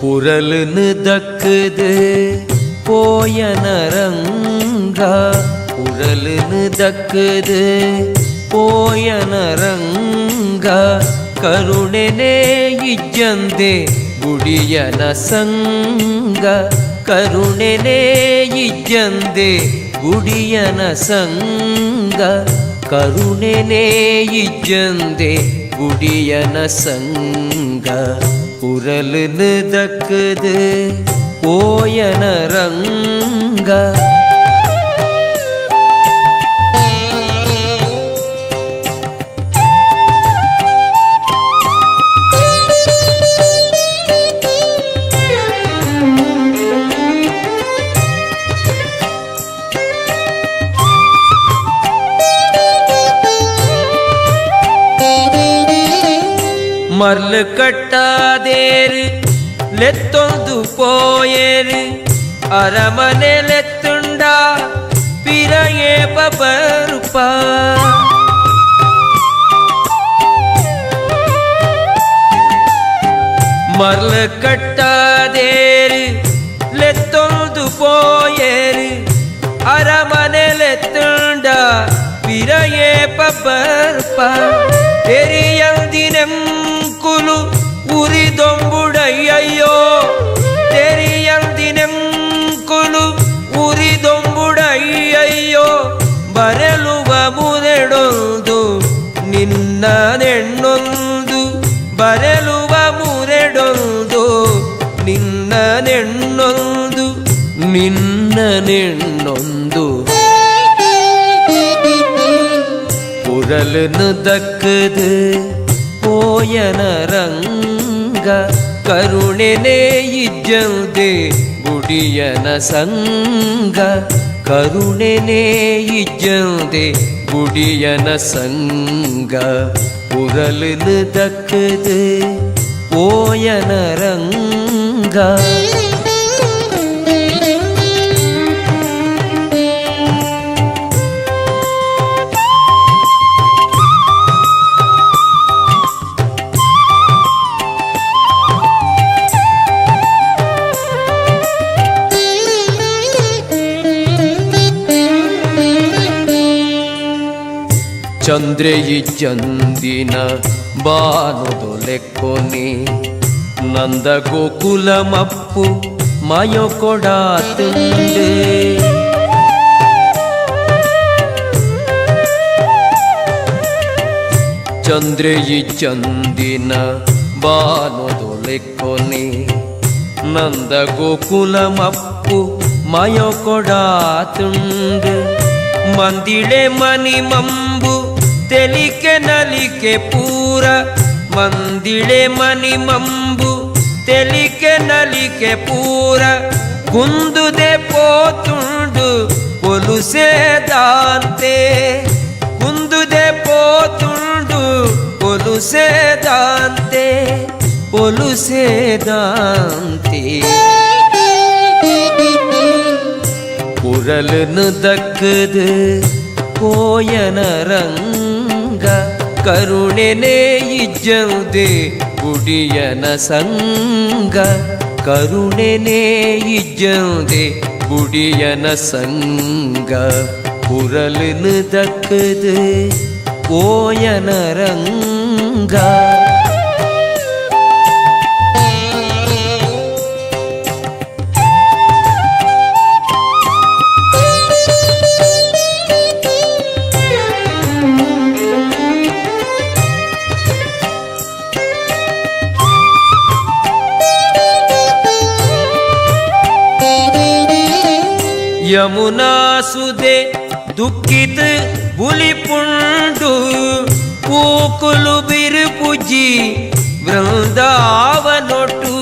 புரலுன்னு தக்குது போயனரங்க புரலுன்னு தக்குது போயனரங்க ಕರುಣೆನೇ ಇಜ್ಜಂದೆ ಗುಡಿಯನ ಸಂಗ ಕರುಣೆನೇ ಇಜ್ಜಂದೆ ಗುಡಿಯನ ಸಂಗ ಕರುಣೆನೇ ಇಜ್ಜಂದೆ ಗುಡಿಯನ ಸಂಗ ಉರಲುನು ದಕ್ಕದು ಓಯನ ರಂಗ ಮರ್ಲು ಕಟ್ಟಾದೇರು ಲೆತ್ತೊಂದು ಪೋಯೇರು ಅರಮನೆ ಲೆತ್ತುಂಡ ಪಿರಯೇ ಬಬರುಪ ಮರ್ಲು ಕಟ್ಟಾದೇರು ಬರ್ಪ ತೆರಿಯಂದಿನೆಂಕುಲು ಉರಿದೊಂಬುಡಯ್ಯಯ್ಯೋ ತೆರಿಯಂದಿನೆಂಕುಲು ಉರಿದೊಂಬುಡಯ್ಯಯ್ಯೋ ಬರಲುವ ಮುರೆಡೊಂದು ನಿನ್ನ ನೆಣ್ಣೊಂದು ಬರಲುವ ಮುರೆಡೊಂದು ನಿನ್ನ ನೆಣ್ಣೊಂದು ನಿನ್ನ ನೆಣ್ಣೊಂದು புரலுன்னு தக்குது போயன ರಂಗ ಕರುಣೆನೇ ಇಜ್ಜಂದೆ ಬುಡಿಯನ ಸಂಗ ಕರುಣೆನೇ ಇಜ್ಜಂದೆ ಬುಡಿಯನ ಸಂಗ புரலுன்னு தக்குது போயன ರಂಗ ಚಂದ್ರೆಯಿ ಚಂದಿನ ಬಾನುದೊಲೆಕ್ಕೊನೆ ನಂದ ಗೋಕುಲ ಮಪ್ಪು ಮಯೊಕೊಡಾತುಂಡೆ ಚಂದ್ರೆಯಿ ಚಂದಿನ ಬಾನುದೊಲೆಕ್ಕೊನೆ ನಂದ ಗೋಕುಲ ಮಪ್ಪು ಮಯೊಕೊಡಾತುಂಡೆ ಮಂದಿಳೆ ಮನಿ ಮಂಬು ತೆಲಿಕೆ ನಲಿಕೆ ಪೂರ ಮಂದಿಳೆ ಮನಿ ಮಂಬು ತೆಲಿಕೆ ನಲಿಕೆ ಪೂರ ಕುಂದುದೆ ಪೋತುಂಡು ಪೊಲುಸೆದಾಂತೆ ಕುಂದುದೆ ಪೋತುಂಡು ಪೊಲುಸೆದಾಂತೆ ಪೊಲುಸೆದಾಂತೆ புரலுன்னு தக்குது போயன ರಂಗ ಕರುಣೆನೇ ಇಜ್ಜಂದೆ ಬುಡಿಯನ ಸಂಗ ಕರುಣೆನೇ ಇಜ್ಜಂದೆ ಬುಡಿಯನ ಸಂಗ புரலுன்னு தக்குது போயன ರಂಗ ಯಮುನಾ ಸುದೆ ದುಃಖಿತ ಬುಲಿಪುಂಡು ಪೂಕುಲು ಬಿರುಪುಜಿ ವೃಂದಾವನೊಟ್ಟು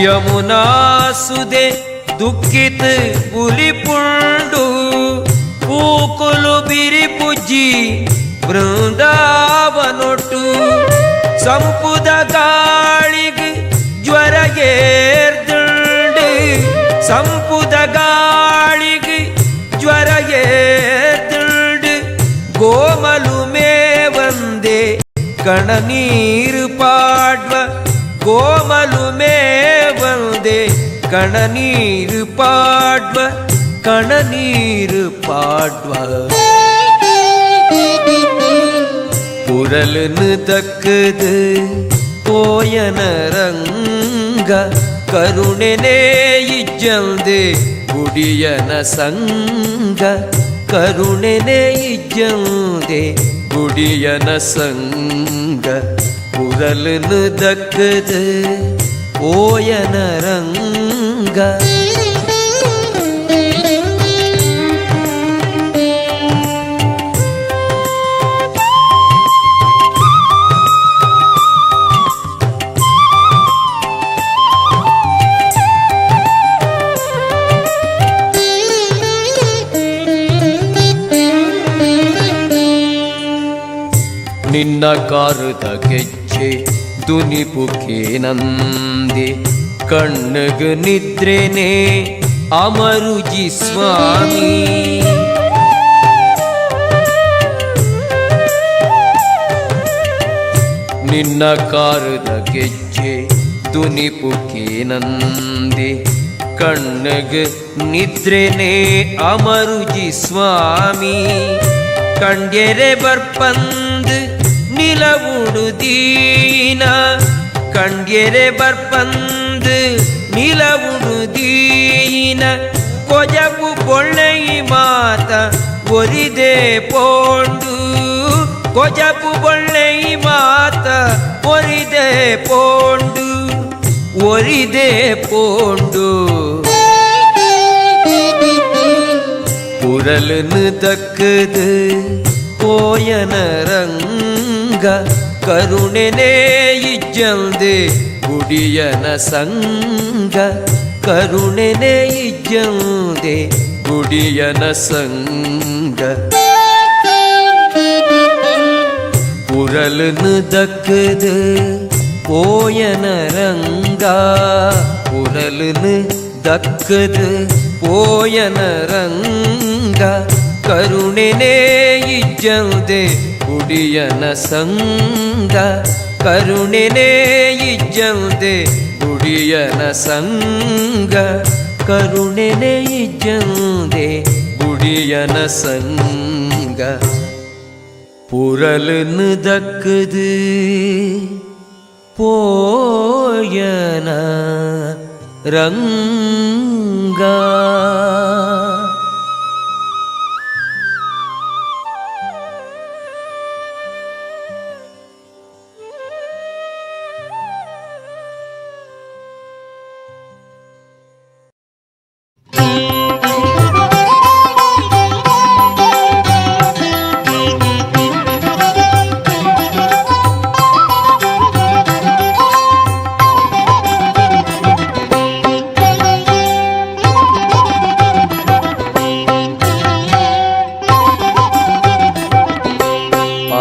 ಯಮುನಾ ಸುದೆ ದುಃಖಿತ ಬುಲಿಪುಂಡು ಪೂಕುಲು ಬಿರುಪುಜಿ ವೃಂದಾವನೊಟ್ಟು ಸಂಪುದ ಗಾಳಿಗೆ ಜ್ವರ ಏರ್ದುಂಡು ಸಂಪುದ ಗಾಳಿಗೆ ಜ್ವರ ಏರ್ದುಂಡು ಗೋಮಲು ಮೇವಂದೆ ಕಣ ನೀರು ಪಾಡ್ವ ಗೋಮಲು ಮೇವಂದೆ ಕಣ ನೀರು ಪಾಡ್ವ ಕಣ ನೀರು ಪಾಡ್ವ புரலுன்னு தக்குது போயன ರಂಗ ಕರುಣೆನೇ ಇಜ್ಜಂದೆ ಬುಡಿಯನ ಸಂಗ ಕರುಣೆನೇ ಇಜ್ಜಂದೆ ಬುಡಿಯನ ಸಂಗ புரலுன்னு தக்குது போயன ರಂಗ ನಿನ್ನ ಕಾರುದ ಗೆಜ್ಜೆ ದುನಿಪುಕೇನಂದೆ ಕಣ್ಣಗ ನಿದ್ರೆನೆ ಅಮರುಜಿ ಸ್ವಾಮಿ ನಿನ್ನ ಕಾರುದ ಗೆಜ್ಜೆ ದುನಿಪುಕೇನಂದೆ ಕಣ್ಣಗ ನಿದ್ರೆನೇ ಅಮರುಜಿ ಸ್ವಾಮಿ ಕಂಡ್ಯರೆ ಬರ್ಪಂದು ನಿಲವುಡುದೀನ ಕಂಡ್ಯರೆ ಬರ್ಪಂದು ನಿಲವುಡುದೀನ ಕೊಜಪು ಪೊಳ್ಳೆೈ ಮಾತ ಒರಿದೆ ಪೋಂಡು ಕೊಜಪು ಪೊಳ್ಳೆೈ ಮಾತ ಒರಿದೆ ಪೋಂಡು ಒರಿದೆ ಪೋಂಡು ಕುರಲನು ದಕ್ಕದು ಪೋಯನ ರಂಗ ಕರುಣೆನೇ ಇಜ್ಜಲ್ದೆ ಗುಡಿಯನ ಸಂಗ ಕರುಣೆನೇ ಇಜ್ಜಲ್ದೆ ಗುಡಿಯನ ಸಂಗ ಕುರಲನು ದಕ್ಕದು ಪೋಯನ ರಂಗ ಕುರಲನು ದಕ್ಕದು ಪೋಯನ ರಂಗ ಕರುಣೆನೇ ಇಜ್ಜಲ್ದೆ ಗುಡಿಯನ ಸಂಗ ಕರುಣೆನೇ ಇಜ್ಜಲ್ದೆ ಗುಡಿಯನ ಸಂಗ ಕರುಣೆನೇ ಇಜ್ಜಲ್ದೆ ಗುಡಿಯನ ಸಂಗ ಪುರಲನು ದಕ್ಕದು ಪೋಯನ ರಂಗ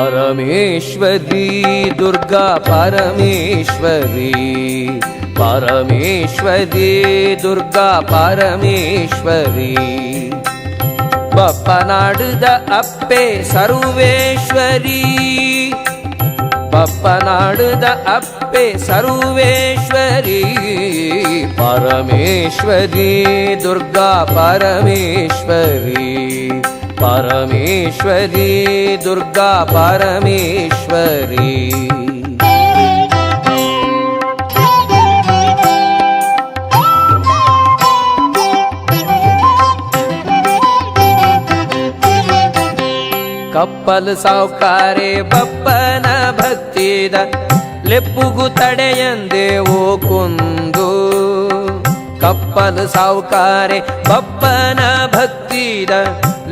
परमेश्वरी दुर्गा परमेश्वरी परमेश्वरी दुर्गा परमेश्वरी ಬಪ್ಪನಾಡುದ ಅಪ್ಪೆ ಸರ್ವೇಶ್ವರಿ ಬಪ್ಪನಾಡುದ ಅಪ್ಪೆ ಸರ್ವೇಶ್ವರಿ ಪರಮೇಶ್ವರಿ ದುರ್ಗಾ ಪರಮೇಶ್ವರಿ परमेश्वरी दुर्गा परमेश्वरी ಕಪ್ಪಲ್ ಸಾವ್ಕಾರೆ ಬಪ್ಪನ ಭಕ್ತಿದ ಲೆಪ್ಪುಗು ತಡೆಯಂದೆ ಓ ಕುಂದು ಕಪ್ಪಲ್ ಸಾವ್ಕಾರೆ ಬಪ್ಪನ ಭಕ್ತಿದ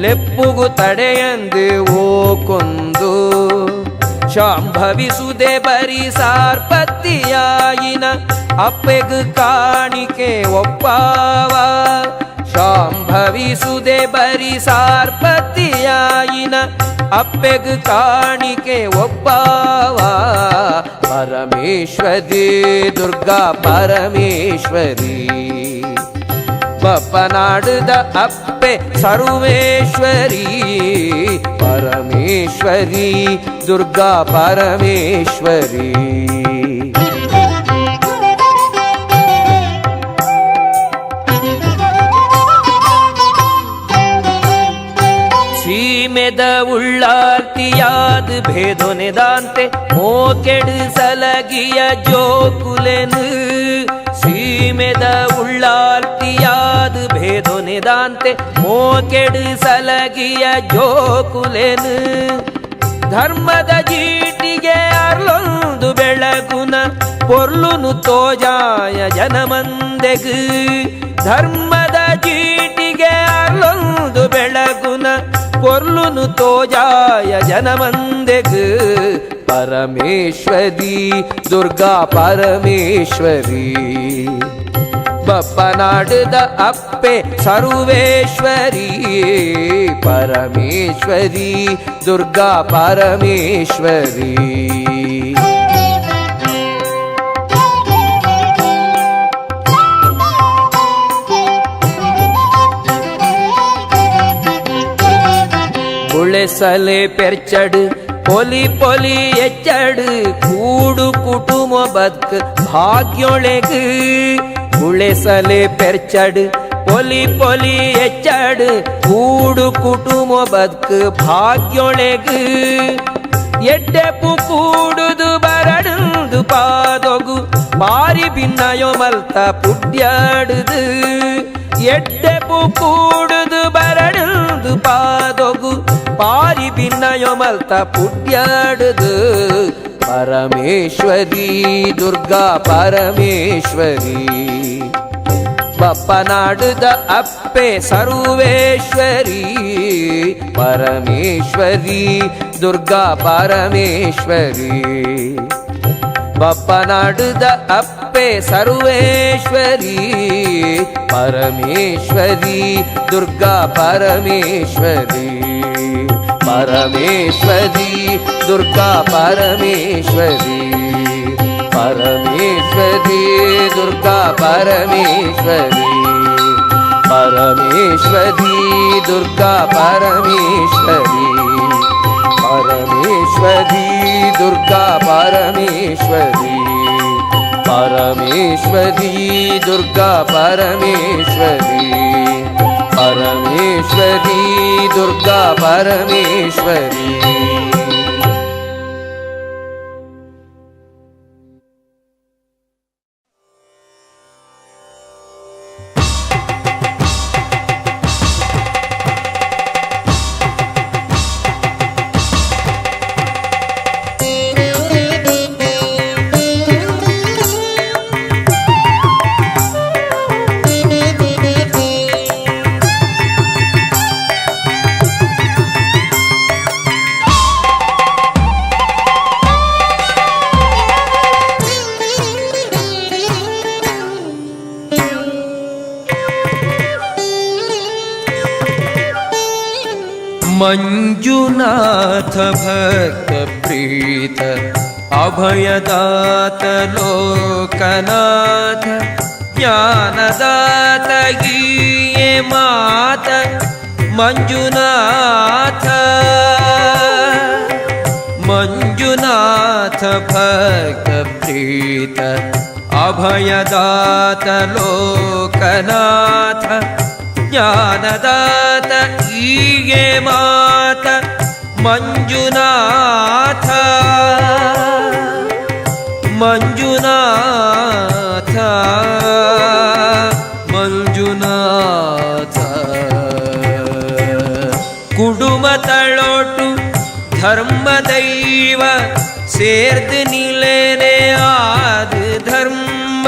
ಲೆಪ್ಪುಗು ತಡೆಯಂದು ಓ ಕೊಂದು ಶಾಂಭವಿಸುದೆ ಬರಿ ಸಾರ್ಪತ್ತಿಯಾಯಿನ ಅಪ್ಪೆಗು ಕಾಣಿಕೆ ಒಪ್ಪಾವ ಶಾಂಭವಿಸುದೆ ಬರಿ ಸಾರ್ಪತ್ತಿಯಾಯಿನ ಅಪ್ಪೆಗು ಕಾಣಿಕೆ ಒಪ್ಪಾವ ಪರಮೇಶ್ವರಿ ದುರ್ಗಾ ಪರಮೇಶ್ವರಿ ಬಪ್ಪನಾಡುದ ಅಪ್ಪೆ ಸರ್ವೇಶ್ವರಿ ಪರಮೇಶ್ವರಿ ದುರ್ಗಾ ಪರಮೇಶ್ವರಿ ಸೀಮೆದ ಉಳ್ಳಾರ್ತಿಯಾದ ಭೇದೊನೆದಾಂತೆ ಮೋಕೆಡು ಸಲಗಿಯ ಜೋಕುಲೆನು ಸೀಮೆದ ಉಳ್ಳಾರ್ತಿಯಾದ ಭೇದೊನೆದಾಂತೆ ಮೋಕೆಡು ಸಲಗಿಯ ಜೋಕುಲೆನು ಧರ್ಮದ ಜೀಟಿಗೆ ಅರ್ಲೊಂದು ಬೆಳಗುನ ಪೊರ್ಲುನು ತೋಜಾಯ ಜನಮಂದೆಗು ಧರ್ಮದ ಜೀಟಿಗೆ ಅರ್ಲೊಂದು ಬೆಳಗುನ ಪೊರ್ಲುನು ತೋಜಾಯ ಜನಮಂದೆಗು ಪರಮೇಶ್ವರಿ ದುರ್ಗಾ ಪರಮೇಶ್ವರಿ ಬಪ್ಪನಾಡುದ ಅಪ್ಪೆ ಸರ್ವೇಶ್ವರಿ ಪರಮೇಶ್ವರಿ ದುರ್ಗಾ ಪರಮೇಶ್ವರಿ ಉಳೆಸಲೆ ಪೆರ್ಚಡು ಪೊಲಿ ಪೊಲಿ ಎಚ್ಚಡು ಕೂಡು ಕುಟುಂಬ ಬದುಕು ಭಾಗ್ಯೊಳೆಗು ಉಳೆಸಲೆ ಪೆರ್ಚಡ್ ಪೊಲಿ ಪೊಲಿ ಎಚ್ಚಡ್ ಕೂಡು ಕುಟುಂಬ ಬದುಕು ಭಾಗ್ಯೊಳೆಗು ಎಡ್ಡೆಪು ಕೂಡುದು ಬರಡುದು ಪಾದೊಗು ಬಾರಿ ಭಿನ್ನಯೋ ಮಲ್ತ ಪುಡ್ಯಾಡುದು ಎಡ್ಡೆಪು ಕೂಡುದು ಬರಡುದು ಪಾದೊಗು ಪಾರಿ ಭಿನ್ನಯೋ ಮಲ್ತ ಪುಡ್ಯಾಡುದು ಪರಮೇಶ್ವರಿ ದುರ್ಗಾ ಪರಮೇಶ್ವರಿ ಬಪ್ಪನಾಡುದ ಅಪ್ಪೆ ಸರ್ವೇಶ್ವರಿ ಪರಮೇಶ್ವರಿ ದುರ್ಗಾ ಪರಮೇಶ್ವರಿ ಬಪ್ಪನಾಡುದ ಅಪ್ಪೆ ಸರ್ವೇಶ್ವರಿ ಪರಮೇಶ್ವರಿ ದುರ್ಗಾ ಪರಮೇಶ್ವರಿ ಪರಮೇಶ್ವರಿ ದುರ್ಗಾ ಪರಮೇಶ್ವರಿ ಪರಮೇಶ್ವರಿ ದುರ್ಗಾ ಪರಮೇಶ್ವರಿ ಪರಮೇಶ್ವರಿ ದುರ್ಗಾ ಪರಮೇಶ್ವರಿ ಪರಮೇಶ್ವರಿ ದುರ್ಗಾ ಪರಮೇಶ್ವರಿ ಪರಮೇಶ್ವರಿ ದುರ್ಗಾ ಪರಮೇಶ್ವರಿ ಪರಮೇಶ್ವರಿ ದುರ್ಗಾ ಪರಮೇಶ್ವರಿ ಮಂಜುನಾಥ ಭಕ್ತ ಪ್ರೀತ ಅಭಯದಾತ ಲೋಕನಾಥ ಜ್ಞಾನದಾತ ಗೀಯೆ ಮಾತ ಮಂಜುನಾಥ ಮಂಜುನಾಥ ಭಕ್ತ ಪ್ರೀತ ಅಭಯದಾತ ಲೋಕನಾಥ ಜ್ಞಾನದಾತ ಈಗೆ ಮಾತ ಮಂಜುನಾಥ ಮಂಜುನಾಥ ಮಂಜುನಾಥ ಕುಡುಮ ತಳೋಟು ಧರ್ಮ ದೈವ ಸೇರ್ದು ನಿಲೇನೆ ಆದ ಧರ್ಮ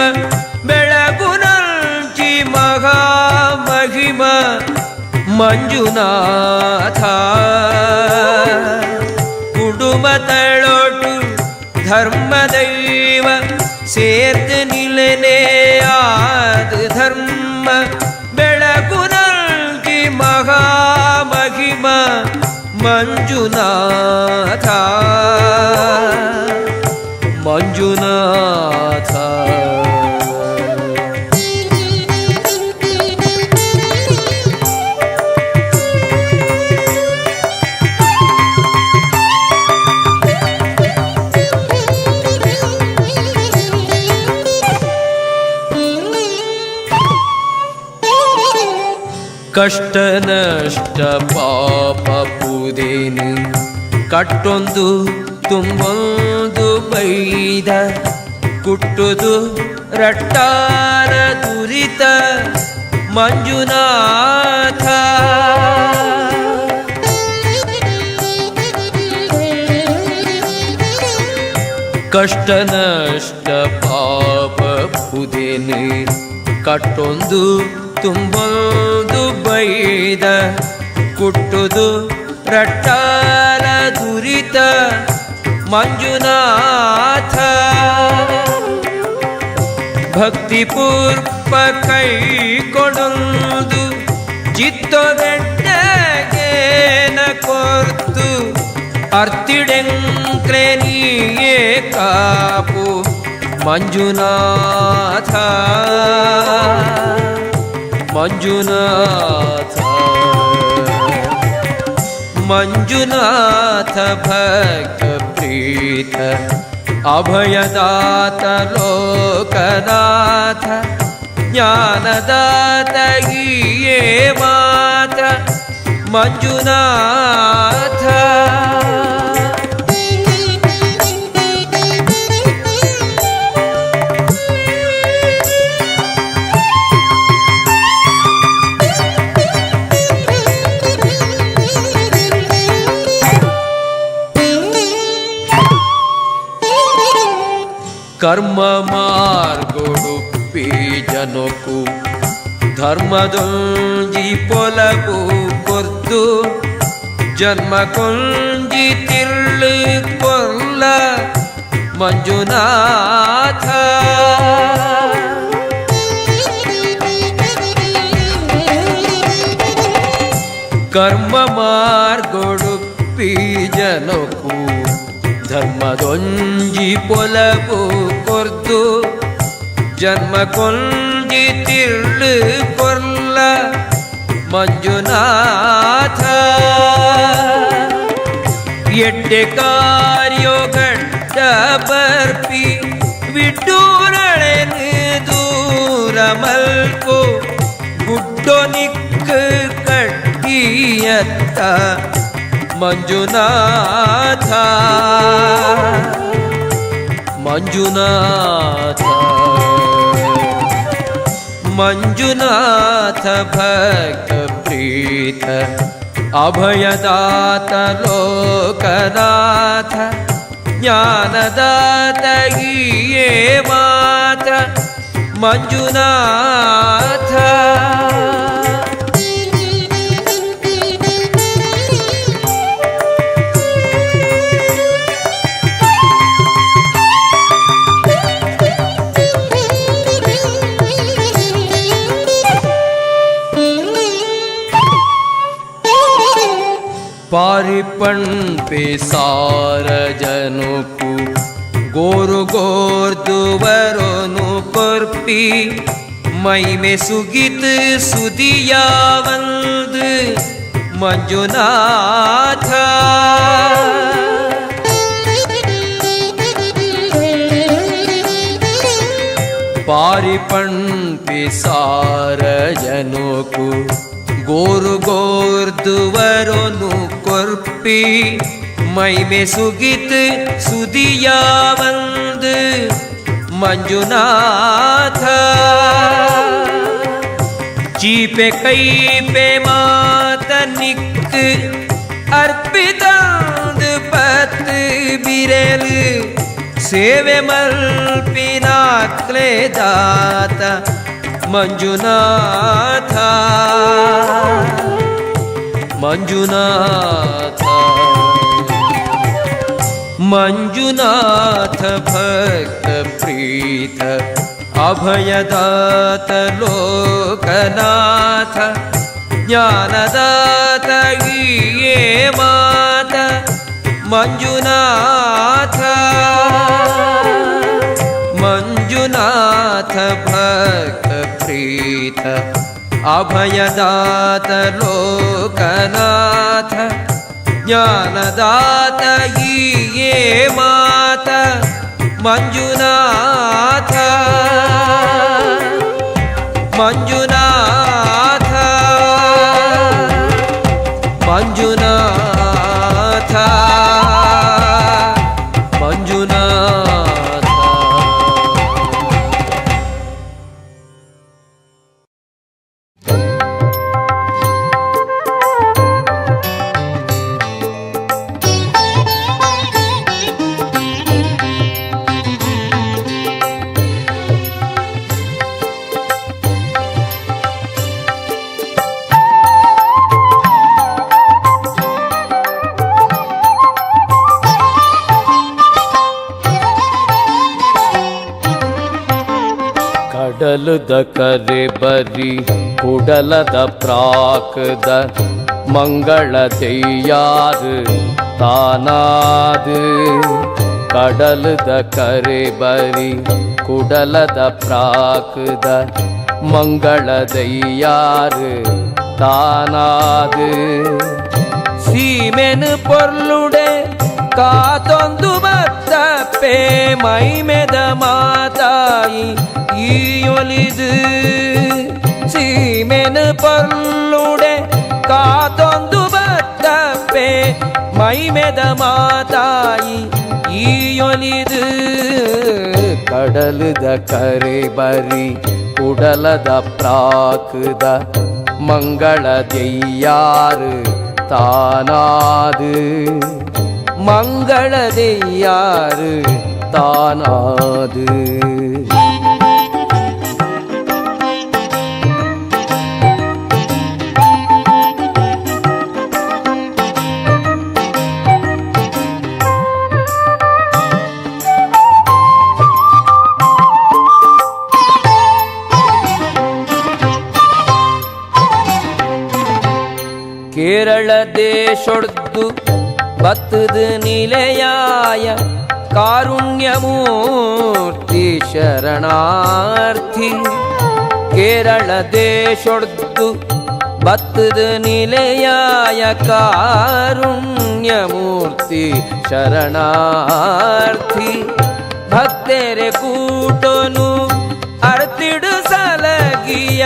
ಬೆಳಗುನಂಚಿ ಮಹಾ ಮಹಿಮ ಮಂಜುನಾಥ ಕುಡುಮ ತಳೋಟು ಧರ್ಮ ದೈವ ಸೇರ್ದು ನಿಲೇನೆ ಆದ ಧರ್ಮ ಬೆಳಗುನಂಚಿ ಮಹಾ ಮಹಿಮ ಮಂಜುನಾಥ ಮಂಜುನಾಥ ಕಷ್ಟ ನಷ್ಟ ಪಾಪ ಪೂದೇನು ಕಟ್ಟೊಂದು ತುಂಬೊಂದು ಬೈದ ಕುಟ್ಟುದು ರಟ್ಟಾರ ದುರಿತ ಮಂಜುನಾಥ ಕಷ್ಟ ನಷ್ಟ ಪಾಪ ಪೂದೇನು ಕಟ್ಟೊಂದು ತುಂಬೊಂದು ಬೈದ ಕುಟ್ಟುದು ರಟ್ಟಾರ ದುರಿತ ಮಂಜುನಾಥ ಭಕ್ತಿಪೂರ್ವ ಕೈ ಕೊಡೊಂದು ಚಿತ್ತೊದೆಡ್ಡಗೇನ ಕೊರ್ತು ಅರ್ತಿಡೆಂಕ್ರೆ ನೀಯೇ ಕಾಪು ಮಂಜುನಾಥ ಮಂಜುನಾಥ ಮಂಜುನಾಥ ಭಕ್ತ ಪ್ರೀತ ಅಭಯದಾತ ಲೋಕನಾಥ ಜ್ಞಾನದಾತ ಹೀಯೇ ಮಾತ ಮಂಜುನಾಥ. ಕರ್ಮ ಮಾರ್ಗೊಡುಪ್ಪಿ ಜನಕು ಧರ್ಮದೊಂಜಿ ಪೊಲಬು ಕೊರ್ದು ಜನ್ಮ ಕೊಂಜಿ ತಿರ್ಳು ಕೊಲ್ಲ ಮಂಜುನಾಥ. ಕರ್ಮ ಮಾರ್ಗೊಡುಪ್ಪಿ ಜನಕು ಧರ್ಮದೊಂಜಿ ಪೊಲಬು ಕೊರ್ದು ಜನ್ಮ ಕೊಂಜಿ ತಿರ್ಳು ಕೊಲ್ಲ ಮಂಜುನಾಥ. ಎಡ್ಡೆ ಕಾರ್ಯಗಡ್ಡ ಬರ್ಪಿ ವಿಡ್ಡೂರಳೆನು ದೂರ ಮಲ್ಕೋ ಗುಡ್ಡೊ ನಿಕ್ಕು ಕಡ್ಡಿಯತ್ತ ಮಂಜುನಾಥ. ಮಂಜುನಾಥ ಮಂಜುನಾಥ ಭಕ್ತ ಪ್ರೀತ ಅಭಯದಾತ ಲೋಕನಾಥ ಜ್ಞಾನದಾತ ಹೀಯೇ ಮಾತ ಮಂಜುನಾಥ. पारिपण पे सार जनकु गोरु गोर्दुवरोनु कोर्पी मई में सुगित सुदिया वंद मंजुनाथ. पारिपण पे सार जनकु गोरु गोर्दुवरोनु कोर्पी मई में सुगित सुदिया वंद मंजुनाथ. चीपे कई पे मात निक अर्पितंद पत बिरेल सेवे मल्पिनाक्ले दाता ಮಂಜುನಾಥ. ಮಂಜುನಾಥ ಮಂಜುನಾಥ ಭಕ್ತ ಪ್ರೀತ ಅಭಯದಾತ ಲೋಕನಾಥ ಜ್ಞಾನದಾತ ಹೀಯೇ ಮಾತ ಮಂಜುನಾಥ. ಮಂಜುನಾಥ ಭಕ್ತ ಪ್ರೀತ ಅಭಯದಾತ ಲೋಕನಾಥ ಜ್ಞಾನದಾತ ಹೀಯೇ ಮಾತ ಮಂಜುನಾಥ. ಮಂಜುನಾಥ ಮಂಜುನಾಥ ಮಂಜುನಾಥ. ಕಡಲದ ಕರೆ ಬರಿ ಕುಡಲದ ಪ್ರಾಕದ ಮಂಗಳ ತೆಯ್ಯಾರು ತಾನಾದು. ಕಡಲದ ಕರೆ ಬರಿ ಕುಡಲದ ಪ್ರಾಕದ ಮಂಗಳ ದಯ್ಯಾರು ತಾನಾದು. ಸೀಮೆನು ಪೊರ್ಲುಡೆ ಕಾತೊಂದು ಬತ್ತಪ್ಪೆ ಮೈಮೆದ ಮಾತಾಯಿ ಈಯೊಲಿದು ಸೀಮೆನು ಪೊರ್ಲುಡೆ ಕಾತೊಂದು ಬತ್ತಪ್ಪೆ ಮೈಮೆದ ಮಾತಾಯಿ ಈಯೊಲಿದು ಕಡಲದ ಕರೆ ಬರಿ ಕುಡಲದ ಪ್ರಾಕದ ಮಂಗಳ ದೆಯ್ಯಾರು தானாது மங்களதையாறு தானாது ಕೇರಳ ದೇಶೊಡ್ದು ಬತ್ತದು ನಿಲೆಯಾಯ ಕಾರುಣ್ಯಮೂರ್ತಿ ಶರಣಾರ್ಥಿ ಕೇರಳ ದೇಶೊಡ್ದು ಬತ್ತದು ನಿಲೆಯಾಯ ಕಾರುಣ್ಯಮೂರ್ತಿ ಶರಣಾರ್ಥಿ ಭಕ್ತರೆ ಕೂಟನು ಅರ್ತಿಡು ಸಲಗಿಯ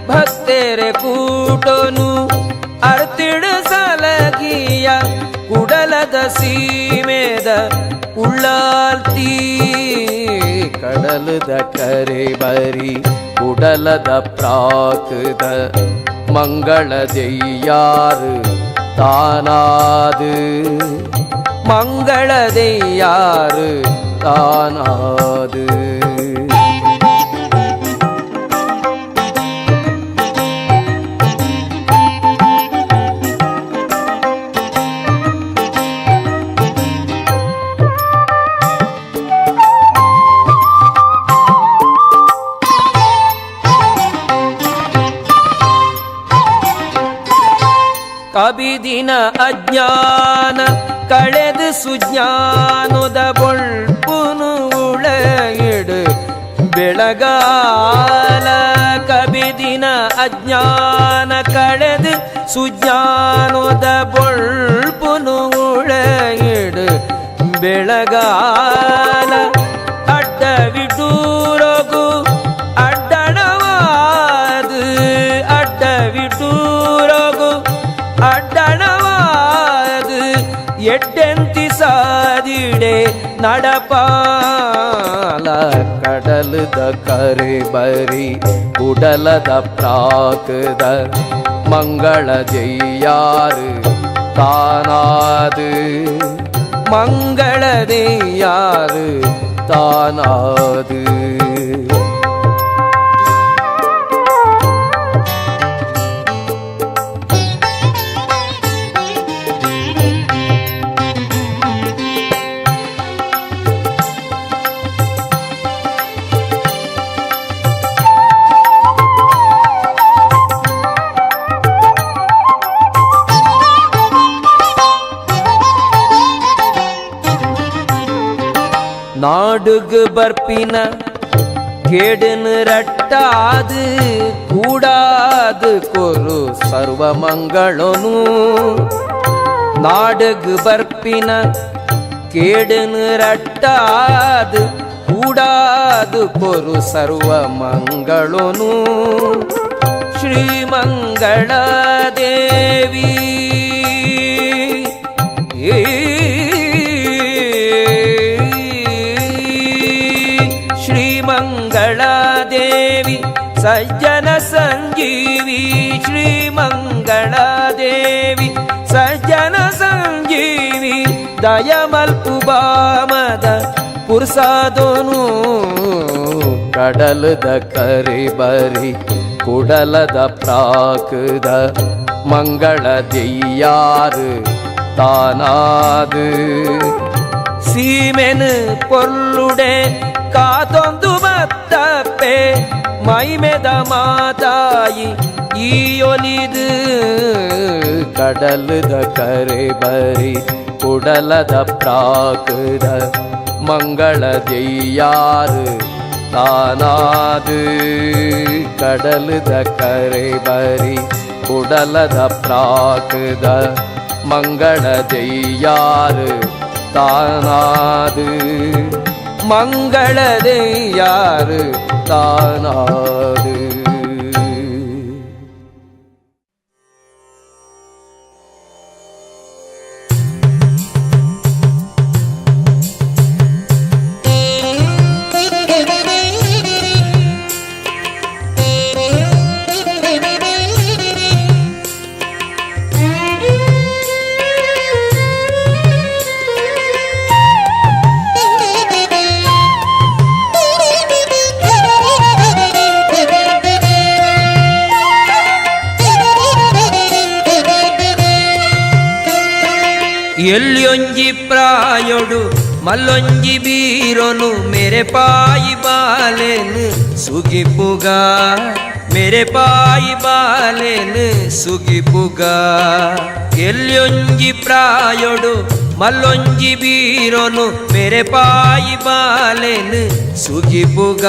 ಭಕ್ತರೆ ಕೂಟನು ಅರ್ತಿಡು ಸಲಗಿಯ ಕುಡಲದ ಸೀಮೆದ ಉಳ್ಳಾಲ್ತಿ ಕಡಲದ ಕರೆ ಬರಿ ಕುಡಲದ ಪ್ರಾಕದ ಮಂಗಳದೆಯ್ಯಾರು ತಾನಾದು ಮಂಗಳದೆಯ್ಯಾರು ತಾನಾದು ಕಬಿದಿನ ಅಜ್ಞಾನ ಕಳೆದು ಸುಜ್ಞಾನದ ಬೊಳ್ಪುನು ಉಳಗಿಡು ಬೆಳಗಾಲ ಕಬಿದಿನ ಅಜ್ಞಾನ ಕಳೆದು ಸುಜ್ಞಾನದ ಬೊಳ್ಪುನು ಉಳಗಿಡು ಬೆಳಗಾಲ ಅಡ್ಡವಿಡೂರಗು ಅಡ್ಡಣವಾದು ಅಡ್ಡವಿಡೂರಗು ಅಡ್ಡಣವಾದು ಎಡ್ಡೆಂತಿ ಸಾದಿಡೆ ನಡಪಾಲ ಕಡಲದ ಕರೆ ಬರಿ ಕುಡಲದ ಪ್ರಾಕದ ಮಂಗಳ ಜೈಯಾರು ತಾನಾದು ಮಂಗಳದೆಯ್ಯಾರು ತಾನಾದು நாடுகு பர்ப்பின கேடுன்னு ரட்டாது கூடாது கொரு சர்வமங்களனு நாடுகு பர்ப்பின கேடுன்னு ரட்டாது கூடாது கொரு சர்வமங்களனு ಶ್ರೀಮಂಗಳ ದೇವಿ ಶ್ರೀಮಂಗಳ ದೇವಿ ಸಜ್ಜನ ಸಂಜೀವಿ ಶ್ರೀಮಂಗಳ ದೇವಿ ಸಜ್ಜನ ಸಂಜೀವಿ ದಯಮಲ್ಪು ಬಾಮದ ಪುರ್ಸಾದೋನು ಕಡಲದ ಕರೆ ಬರಿ ಕುಡಲದ ಪ್ರಾಕದ ಮಂಗಳ ದೆಯ್ಯಾರು ತಾನಾದು ಸೀಮೆನು ಪೊರ್ಲುಡೆ ಕಾತೊಂದು ಬತ್ತಪ್ಪೆ ಮೈಮೆದ ಮಾತಾಯಿ ಈಯೊಲಿದು ಕಡಲದ ಕರೆ ಬರಿ ಕುಡಲದ ಪ್ರಾಕದ ಮಂಗಳ ದೆಯ್ಯಾರು ತಾನಾದು ಕಡಲದ ಕರೆ ಬರಿ ಕುಡಲದ ಪ್ರಾಕದ ಮಂಗಳ ದೆಯ್ಯಾರು தானாது மங்களதையாறு தானாது. ಎಲ್ಲಿಯೊಂಜಿ ಪ್ರಾಯೊಡು ಮಲ್ಲೊಂಜಿ ಬೀರೊನು ಮೇರೆ ಪಾಯಿ ಬಾಲೆನು ಸುಗಿಪುಗ ಮೇರೆ ಪಾಯಿ ಬಾಲೆನು ಸುಗಿಪುಗ. ಎಲ್ಲಿಯೊಂಜಿ ಪ್ರಾಯೊಡು ಮಲ್ಲೊಂಜಿ ಬೀರೊನು ಮೇರೆ ಪಾಯಿ ಬಾಲೆನು ಸುಗಿಪುಗ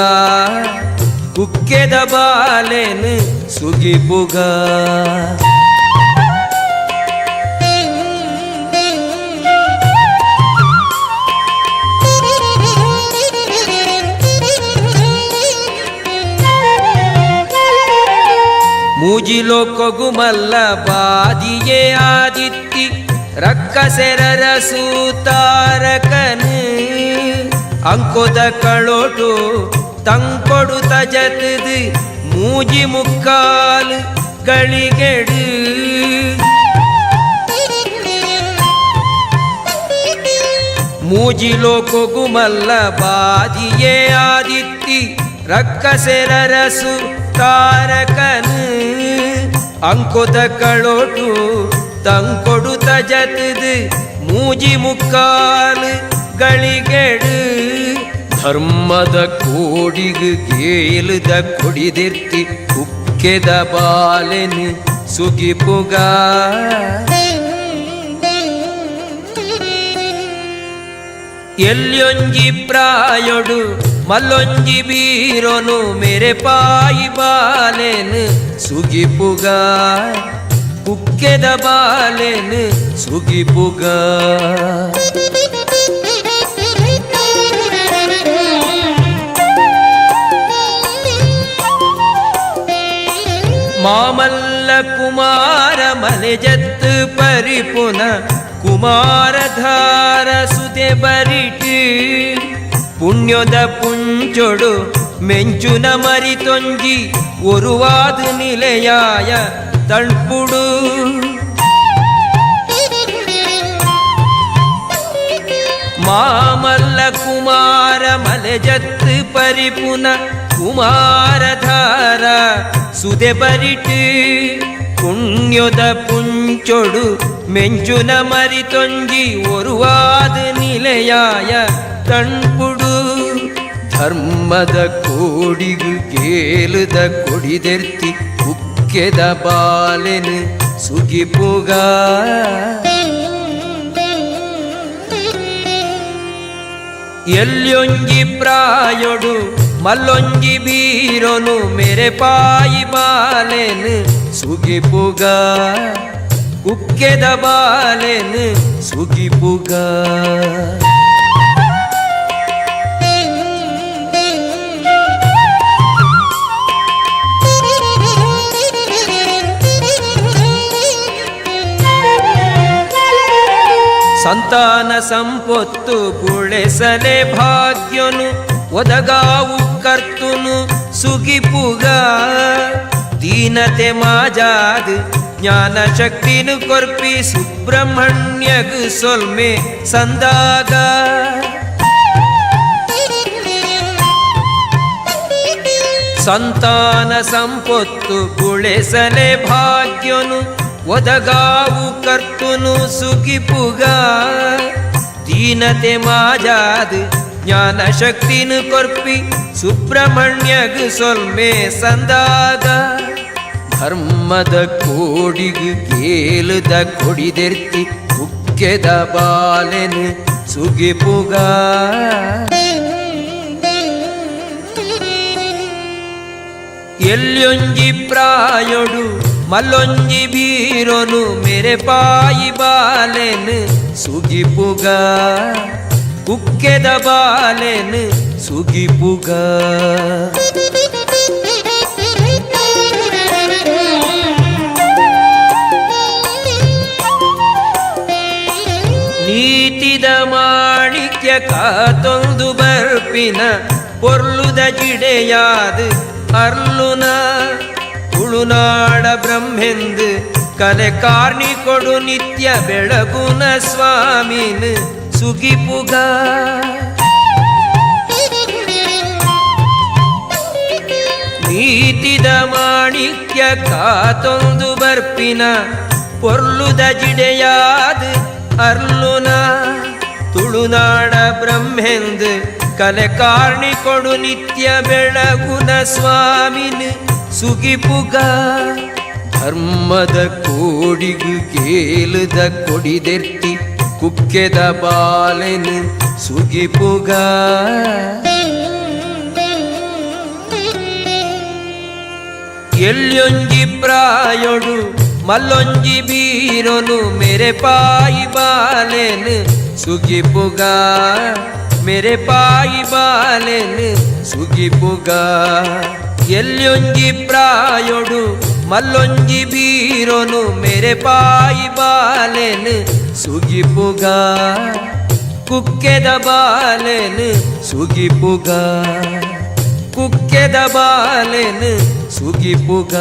ಕುಕ್ಕೆದ ಬಾಲೆನು ಸುಗಿಪುಗ. ಮೂಜಿಲೋ ಕೊಗುಮಲ್ಲ ಬಾದಿಯೇ ಆದಿತ್ತಿ ರಕ್ಕಸೆರರ ಸೂತಾರಕನು ಅಂಕೊದ ಕಳೋಟು ತಂಕೊಡು ತಜತದು ಮೂಜಿ ಮುಕ್ಕಾಲು ಗಳಿಗೆಡು. ಮೂಜಿಲೋ ಕೊಗುಮಲ್ಲ ಬಾದಿಯೇ ಆದಿತ್ತಿ ರಕ್ಕಸೆರರ ತಾರಕನು ಅಂಕೊದ ಕಳೋಟು ತಂಕೊಡು ತಜತದು ಮೂಜಿ ಮುಕ್ಕಾಲು ಗಳಿಗೆಡು. ಧರ್ಮದ ಕೋಡಿಗು ಗೇಲುದ ಕೊಡಿದಿರ್ತಿ ಕುಕ್ಕೆದ ಬಾಲೆನು ಸುಗಿಪುಗ. ಎಲ್ಲಿಯೊಂಜಿ ಪ್ರಾಯೊಡು ಮಲ್ಲೊಂಜಿ ಬೀರೊನು ಮೇರೆ ಪಾಯಿ ಬಾಲೆನು ಸುಗಿಪುಗ ಕುಕ್ಕೆದ ಬಾಲೆನು ಸುಗಿಪುಗ. ಮಾಮಲ್ಲ ಕುಮಾರ ಮನೆ ಜತ್ತು ಪರಿಪುನ ಕುಮಾರಧಾರ ಸುದೆ ಬರಿಟಿ ಪುಣ್ಯದ ಪುಂಚೊಡು ಮೆಂಚುನ ಮರಿತೊಂಜಿ ಒರುವಾದ ನಿಲೆಯಾಯ ತಳ್ಪುಡು. ಮಾಮಲ್ಲ ಕುಮಾರ ಮಲೆ ಜತ್ತು ಪರಿಪುನ ಕುಮಾರಧಾರ ಸುದೆ ಬರಿಟಿ ಪುಣ್ಯದ ಪುಂಚೊಡು ಮೆಂಚುನ ಮರಿತೊಂಜಿ ಒರುವಾದ ನಿಲೆಯಾಯ ತಣ್ಪುಡು. ಧರ್ಮದ ಕೋಡಿಗು ಗೇಲುದ ಕೊಡಿದೆರ್ತಿ ಕುಕ್ಕೆದ ಬಾಲೆನು ಸುಗಿಪುಗ. ಎಲ್ಲಿಯೊಂಜಿ ಪ್ರಾಯೊಡು ಮಲ್ಲೊಂಜಿ ಬೀರೊನು ಮೇರೆ ಪಾಯಿ ಬಾಲೆನು ಸುಗಿಪುಗ ಕುಕ್ಕೆದ ಬಾಲೆನು ಸುಗಿಪುಗ. ಸಂತಾನ ಸಂಪತ್ತು ಗುಳೆಸಲೆ ಭಾಗ್ಯನು ಒದಗಾವು ಕರ್ತುನು ಸುಗಿಪುಗ. ದೀನತೆ ಮಾಜಾದು ಜ್ಞಾನ ಶಕ್ತಿನು ಕೊರ್ಪಿ ಸುಬ್ರಹ್ಮಣ್ಯಗು ಸೊಲ್ಮೆ ಸಂದಾಗ. ಸಂತಾನ ಸಂಪತ್ತು ಗುಳೆಸಲೆ ಭಾಗ್ಯನು ಒದಗಾವು ಕರ್ತುನು ಸುಗಿಪುಗ. ದೀನತೆ ಮಾಜಾದು ಜ್ಞಾನ ಶಕ್ತಿನು ಕೊರ್ಪಿ ಸುಬ್ರಹ್ಮಣ್ಯಗು ಸೊಲ್ಮೆ ಸಂದಾಗ. ಧರ್ಮದ ಕೋಡಿಗು ಗೇಲುದ ಕೊಡಿದೆರ್ತಿ ಕುಕ್ಕೆದ ಬಾಲೆನು ಸುಗಿಪುಗ. ಎಲ್ಲಿಯೊಂಜಿ ಪ್ರಾಯೊಡು ಮಲ್ಲೊಂಜಿ ಬೀರೊನು ಮೇರೆ ಪಾಯಿ ಬಾಲೆನ್ ಸುಗಿಪುಗ ಕುಕ್ಕೆದ ಬಾಲೆನ್ ಸುಗಿಪುಗ ನೀತಿದ ಮಾಣಿಕ್ಯ ಕಾತೊಂದು ಬರ್ಪಿನ ಪೊರ್ಲುದ ಜಿಡೆಯಾದ ಅರ್ಲುನ ತುಳುನಾಡ ಬ್ರಹ್ಮೆಂದು ಕಲೆ ಕಾರ್ಣಿ ಕೊಡು ನಿತ್ಯ ಬೆಳಗುನ ಸ್ವಾಮಿನ ಸುಗಿಪುಗ ನೀತಿದ ಮಾಣಿಕ್ಯ ಕಾತೊಂದು ಬರ್ಪಿನ ಪೊರ್ಲುದ ಜಿಡೆಯಾದ ಅರ್ಲುನ ತುಳುನಾಡ ಬ್ರಹ್ಮೆಂದು ಕಲೆ ಕಾರ್ಣಿ ಕೊಡು ನಿತ್ಯ ಬೆಳಗುನ ಸ್ವಾಮಿನ ಸುಗಿಪುಗ ಧರ್ಮದ ಕೋಡಿಗು ಕೇಲದ ಕೊಡಿದೆರ್ತಿ ಕುಕ್ಕೆದ ಬಾಲೆನು ಸುಗಿಪುಗ ಎಲ್ಯೊಂಜಿ ಪ್ರಾಯೊಡು ಮಲ್ಲೊಂಜಿ ಬೀರೊನು ಮೇರೆ ಪಾಯಿ ಬಾಲೆನ್ ಸುಗಿಪುಗ ಮೇರೆ ಪಾಯಿ ಬಾಲೆನ್ ಸುಗಿಪುಗ ಎಲ್ಯೊಂಜಿ ಪ್ರಾಯೊಡು ಮಲ್ಲೊಂಜಿ ಬೀರೊನು ಮೇರೆ ಪಾಯಿ ಬಾಲೆನ್ ಸುಗಿಪುಗ ಕುಕ್ಕೆದ ಬಾಲೆನ್ ಸುಗಿಪುಗ ಕುಕ್ಕೆದ ಬಾಲೆನ್ ಸುಗಿಪುಗ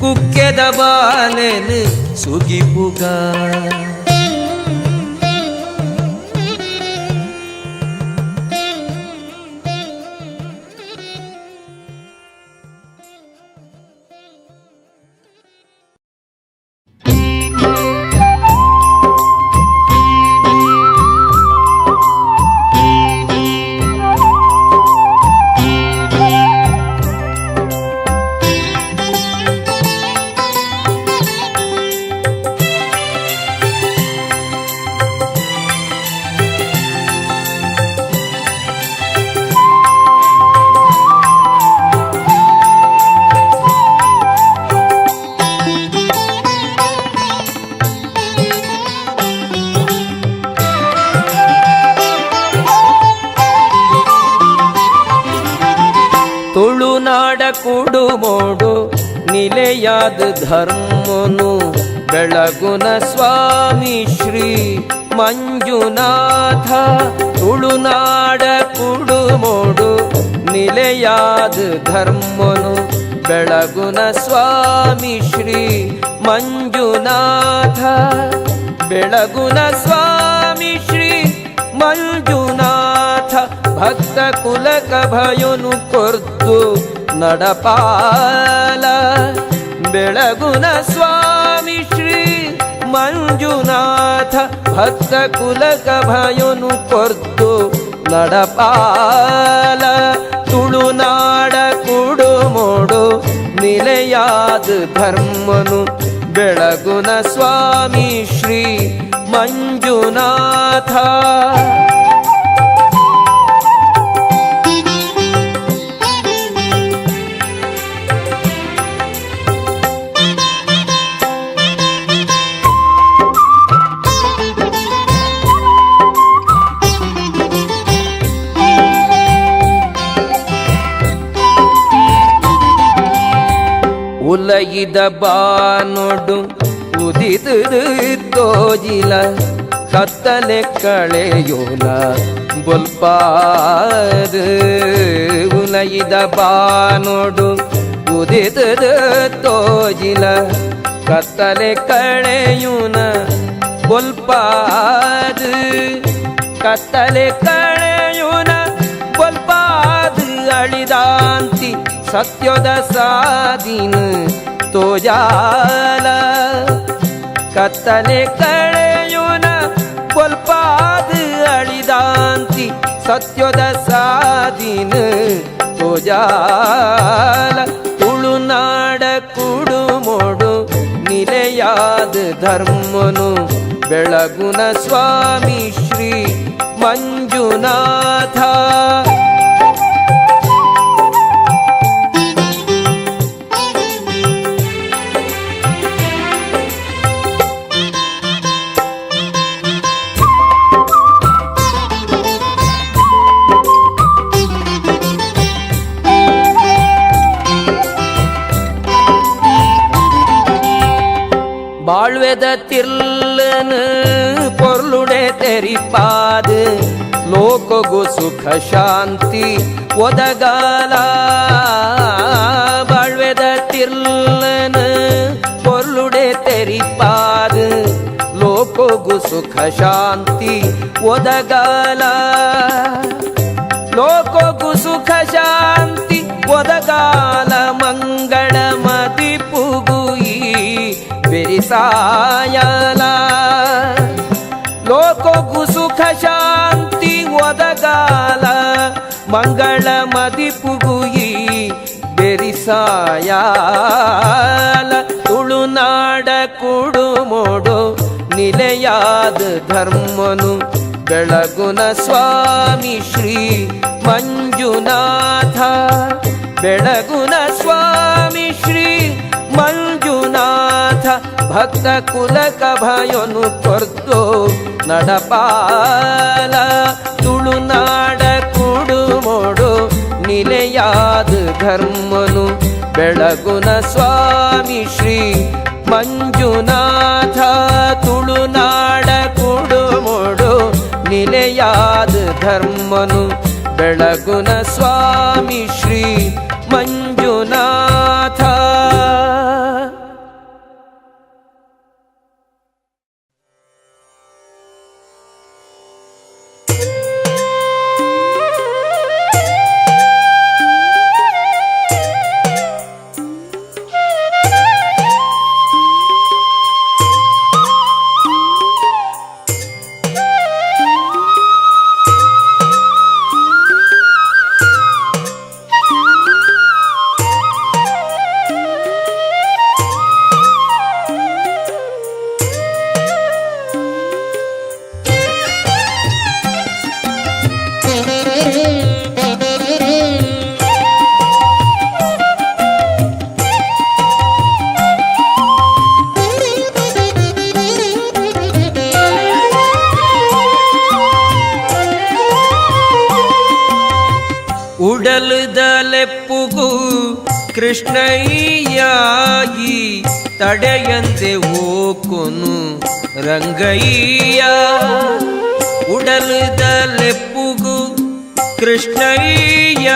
ಕುಕ್ಕೆದ ಬಾಲೆನ್ ಸುಗಿಪುಗ ತುಳುನಾಡ ಕುಡುಮೋಡು ನಿಲೆಯಾದ ಧರ್ಮನು ಬೆಳಗುನ ಸ್ವಾಮಿ ಶ್ರೀ ಮಂಜುನಾಥ ತುಳುನಾಡ ಕುಡುಮೋಡು ನಿಲೆಯಾದ ಧರ್ಮನು ಬೆಳಗುನ ಸ್ವಾಮಿ ಶ್ರೀ ಮಂಜುನಾಥ ಬೆಳಗುನ ಸ್ವಾಮಿ ಶ್ರೀ ಮಂಜುನಾಥ ಭಕ್ತ ಕುಲಕ ಭಯನು ಕೊರ್ದು ನಡಪಾಲ ಬೆಳಗುನ ಸ್ವಾಮಿ ಶ್ರೀ ಮಂಜುನಾಥ ಭಕ್ತ ಕುಲಕ ಭಯನು ಕೊರ್ದು ನಡಪಾಲ ತುಳುನಾಡ ಕುಡುಮೋಡು ನಿಲೆಯಾದ ಧರ್ಮನು ಬೆಳಗುನ ಸ್ವಾಮಿ ಶ್ರೀ ಮಂಜುನಾಥ ಉಲಯಿದ ಬಾನೊಡು ಉದಿದು ತೋಜಿಲ ಕತ್ತಲೆ ಕಳೆಯೋಲ ಬೊಲ್ಪಾದ ಉಲಯಿದ ಬಾನೊಡು ಉದಿದು ತೋಜಿಲ ಕತ್ತಲೆ ಕಳೆಯುನ ಬೊಲ್ಪಾದ ಕತ್ತಲೆ ಕಳೆಯುನ ಬೊಲ್ಪಾದ ಅಳಿದಾಂತಿ ಸತ್ಯದ ಸಾದಿನ ತೋಜಾಲ ಕತ್ತಲೆ ಕಳೆಯುನ ಬೊಲ್ಪಾದ ಅಳಿದಾಂತಿ ಸತ್ಯದ ಸಾದಿನ ತೋಜಾಲ ತುಳುನಾಡ ಕುಡುಮೋಡು ನಿಲೆಯಾದ ಧರ್ಮನು ಬೆಳಗುನ ಸ್ವಾಮಿ ಶ್ರೀ ಮಂಜುನಾಥ வாழ்வெத திர்லனு பொருளுடே தெரிப்பாது ಲೋಕಗು ಸುಖ ಶಾಂತಿ ಒದಗಾಲ ಬಾಳ್ವೆದ ತಿರ್ಲನ ಪೊರ್ಲುಡೆ ತೆರಿಪಾದು ಲೋಕಗು ಸುಖ ಶಾಂತಿ ಒದಗಾಲ ಲೋಕಗು ಸುಖ ಶಾಂತಿ ಒದಗಾಲ ಮಂಗಳ ಮದಿಪುಗು ಈ ಬೆರಿಸಾಯಲ ಲೋಕಗು ಸುಖ ಶಾಂತಿ ಒದಗಾಲ ಮಂಗಳ ಮದಿಪುಗುಯಿ ಬೆರಿಸಾಯಾಲ ತುಳುನಾಡ ಕುಡುಮೋಡು ನಿಲೆಯಾದ ಧರ್ಮನು ಬೆಳಗುನ ಸ್ವಾಮಿ ಶ್ರೀ ಮಂಜುನಾಥ ಬೆಳಗುನ ಸ್ವಾಮಿ ಶ್ರೀ ಮಂಜುನಾಥ ಭಕ್ತ ಕುಲಕ ಭಯನು ತೊರ್ದು ನಡಪಾಲ ತುಳುನಾಡ ಕುಡುಮೋಡು ನಿಲೆಯಾದ ಧರ್ಮನು ಬೆಳಗುನ ಸ್ವಾಮಿ ಶ್ರೀ ಮಂಜುನಾಥ ತುಳುನಾಡ ಕುಡುಮೋಡು ನಿಲೆಯಾದ ಧರ್ಮನು ಬೆಳಗುನ ಸ್ವಾಮಿ ಶ್ರೀ ಮಂಜುನಾಥ. ಉಡಲದಲೆಪ್ಪುಗು ಕೃಷ್ಣಯ್ಯಾಯಿ ತಡೆಯಂತೆ ಓಕೊನು ರಂಗಯ್ಯ ಉಡಲದಲೆಪ್ಪುಗು ಕೃಷ್ಣಯ್ಯಾಯಿ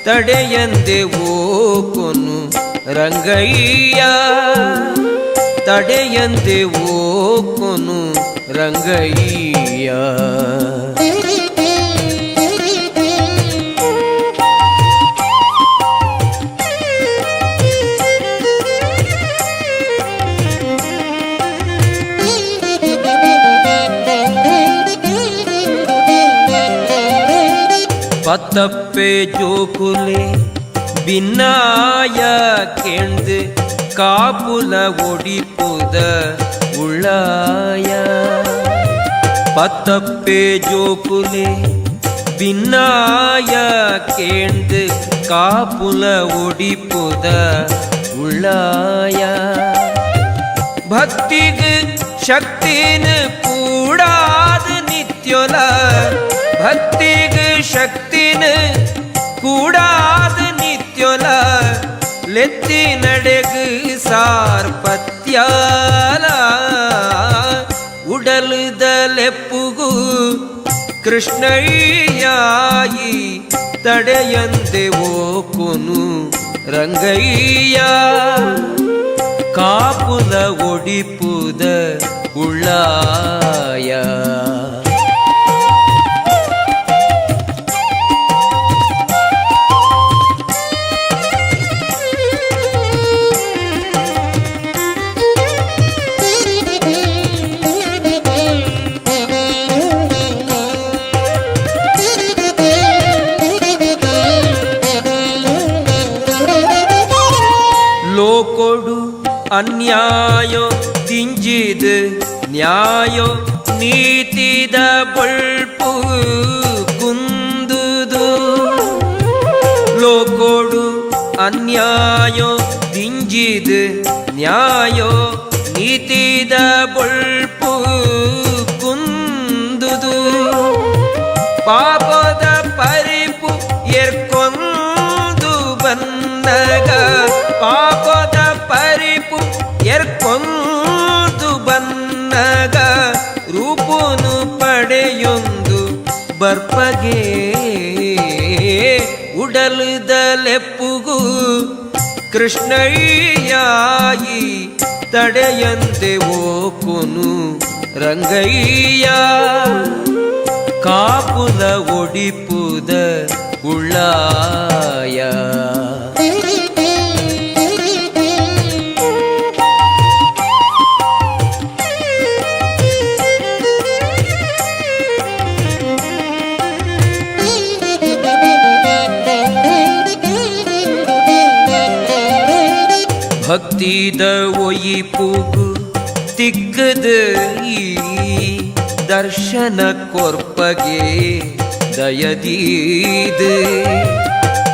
ತಡೆಯಂತೆ ಓಕೊನು ರಂಗಯ್ಯ ತಡೆಯಂತೆ ಓಕೊನು ರಂಗಯ್ಯ. பத்தப்பே ஜோகுலே பின்னாய கேந்து காப்புல ஒடிப்புத உள்ளாய பத்தப்பே ஜோகுலே பின்னாய கேந்து காப்புல ஒடிப்புத உள்ளாய ಭಕ್ತಿಗೆ ಶಕ್ತಿನ ಕೂಡಾದ ನಿತ್ಯೊಲ ಭಕ್ತಿಗೆ ಶಕ್ತಿನ ಕೂಡಾದ ನಿತ್ಯೊಲ ಲೆತ್ತಿ ನಡೆಗು ಸಾರ್ಪತ್ಯಾಲ ಉಡಲದಲೆಪ್ಪುಗು ಕೃಷ್ಣಯ್ಯಾಯಿ ತಡೆಯಂತೆ ಓಕೊನು ರಂಗಯ್ಯ ಕಾಪುಲ ಒಡಿಪುದ ಉಳ್ಳಾಯ. ಲೋಕೊಡು ಅನ್ಯಾಯೋ ತಿಂಜಿದ ನ್ಯಾಯೋ ನೀತಿದ ಬಳ್ಪು ಕುಂದುದು ಲೋಕೊಡು ಅನ್ಯಾಯೋ ತಿಂಜಿದ ನ್ಯಾಯೋ ನೀತಿದ ಬಳ್ಪು ಕುಂದುದು ಪಾಪದ ಪರಿಪು ಎರ್ಕೊಂದು ಬನ್ನಗ ಪಾಪದ ಪರಿಪು ಬೆರ್ಕೊಂದು ಬನ್ನಗ ರೂಪುನು ಪಡೆಯೊಂದು ಬರ್ಪಗೆ ಉಡಲುದಲೆಪ್ಪುಗು ಕೃಷ್ಣಯ್ಯಾಯಿ ತಡೆಯಂತೆ ಓಪುನು ರಂಗಯ್ಯ ಕಾಪುಲ ಒಡಿಪುದ ಉಳ್ಳಾಯ ಭಕ್ತಿದ ಒಯಿಪುಗು ತಿಕ್ಕದ ಈ ದರ್ಶನ ಕೊರ್ಪಗೆ ದಯದೀದ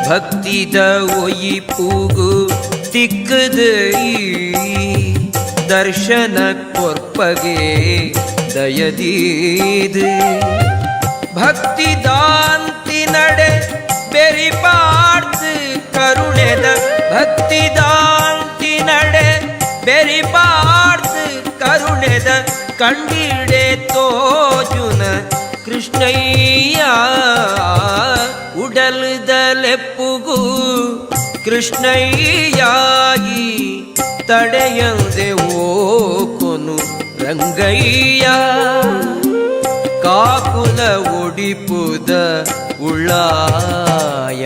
ಭಕ್ತಿದ ಒಯಿಪುಗು ತಿಕ್ಕದ ಈ ದರ್ಶನ ಕೊರ್ಪಗೆ ದಯದೀದ ಭಕ್ತಿದಾಂತಿ ನಡೆ ಬೆರಿಪಾಡ್ದು ಕರುಣೆದ ಭಕ್ತಿದಾಂತಿ ನಡೆ ಬೆರಿಪಾಡ್ದು ಕರುಣೆದ ಕಂಡಿಡೆ ತೋಜುನ ಕೃಷ್ಣಯ್ಯ ಉಡಲುದಲೆಪ್ಪುಗು ಕೃಷ್ಣಯ್ಯಾಗಿ ತಡೆಯಂದೆ ಓಕೊನು ರಂಗಯ್ಯ ಕಾಕುಲ ಒಡಿಪುದ ಉಳ್ಳಾಯ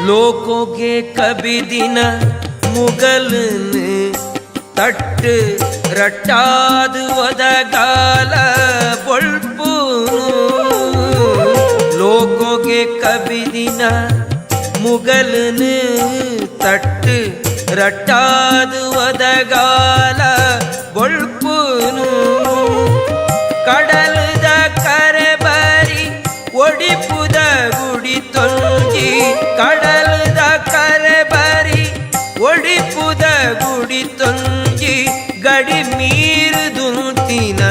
ಲೋಕೋಗೆ ಕಬಿದಿನ ಮುಗಲನ್ ತಟ್ಟು ರಟ್ಟಾದು ಒದಗಾಲ ಬೊಳ್ಪು ಲೋಕೋಗೆ ಕಬಿದಿನ ಮುಗಲನ್ ತಟ್ಟು ರಟ್ಟಾದು ಒದಗಾಲ ಬೊಳ್ಪುನು ಕಡಲದ ಕರೆ ಬರಿ ಒಡಿಪುದ ಗುಡಿ ತೊಂಜಿ ಕಡಲದ ಕರೆ ಬರಿ ಒಡಿಪುದ ಗುಡಿ ತೊಂಜಿ ಗಡಿ ಮೀರುದುಂತಿನ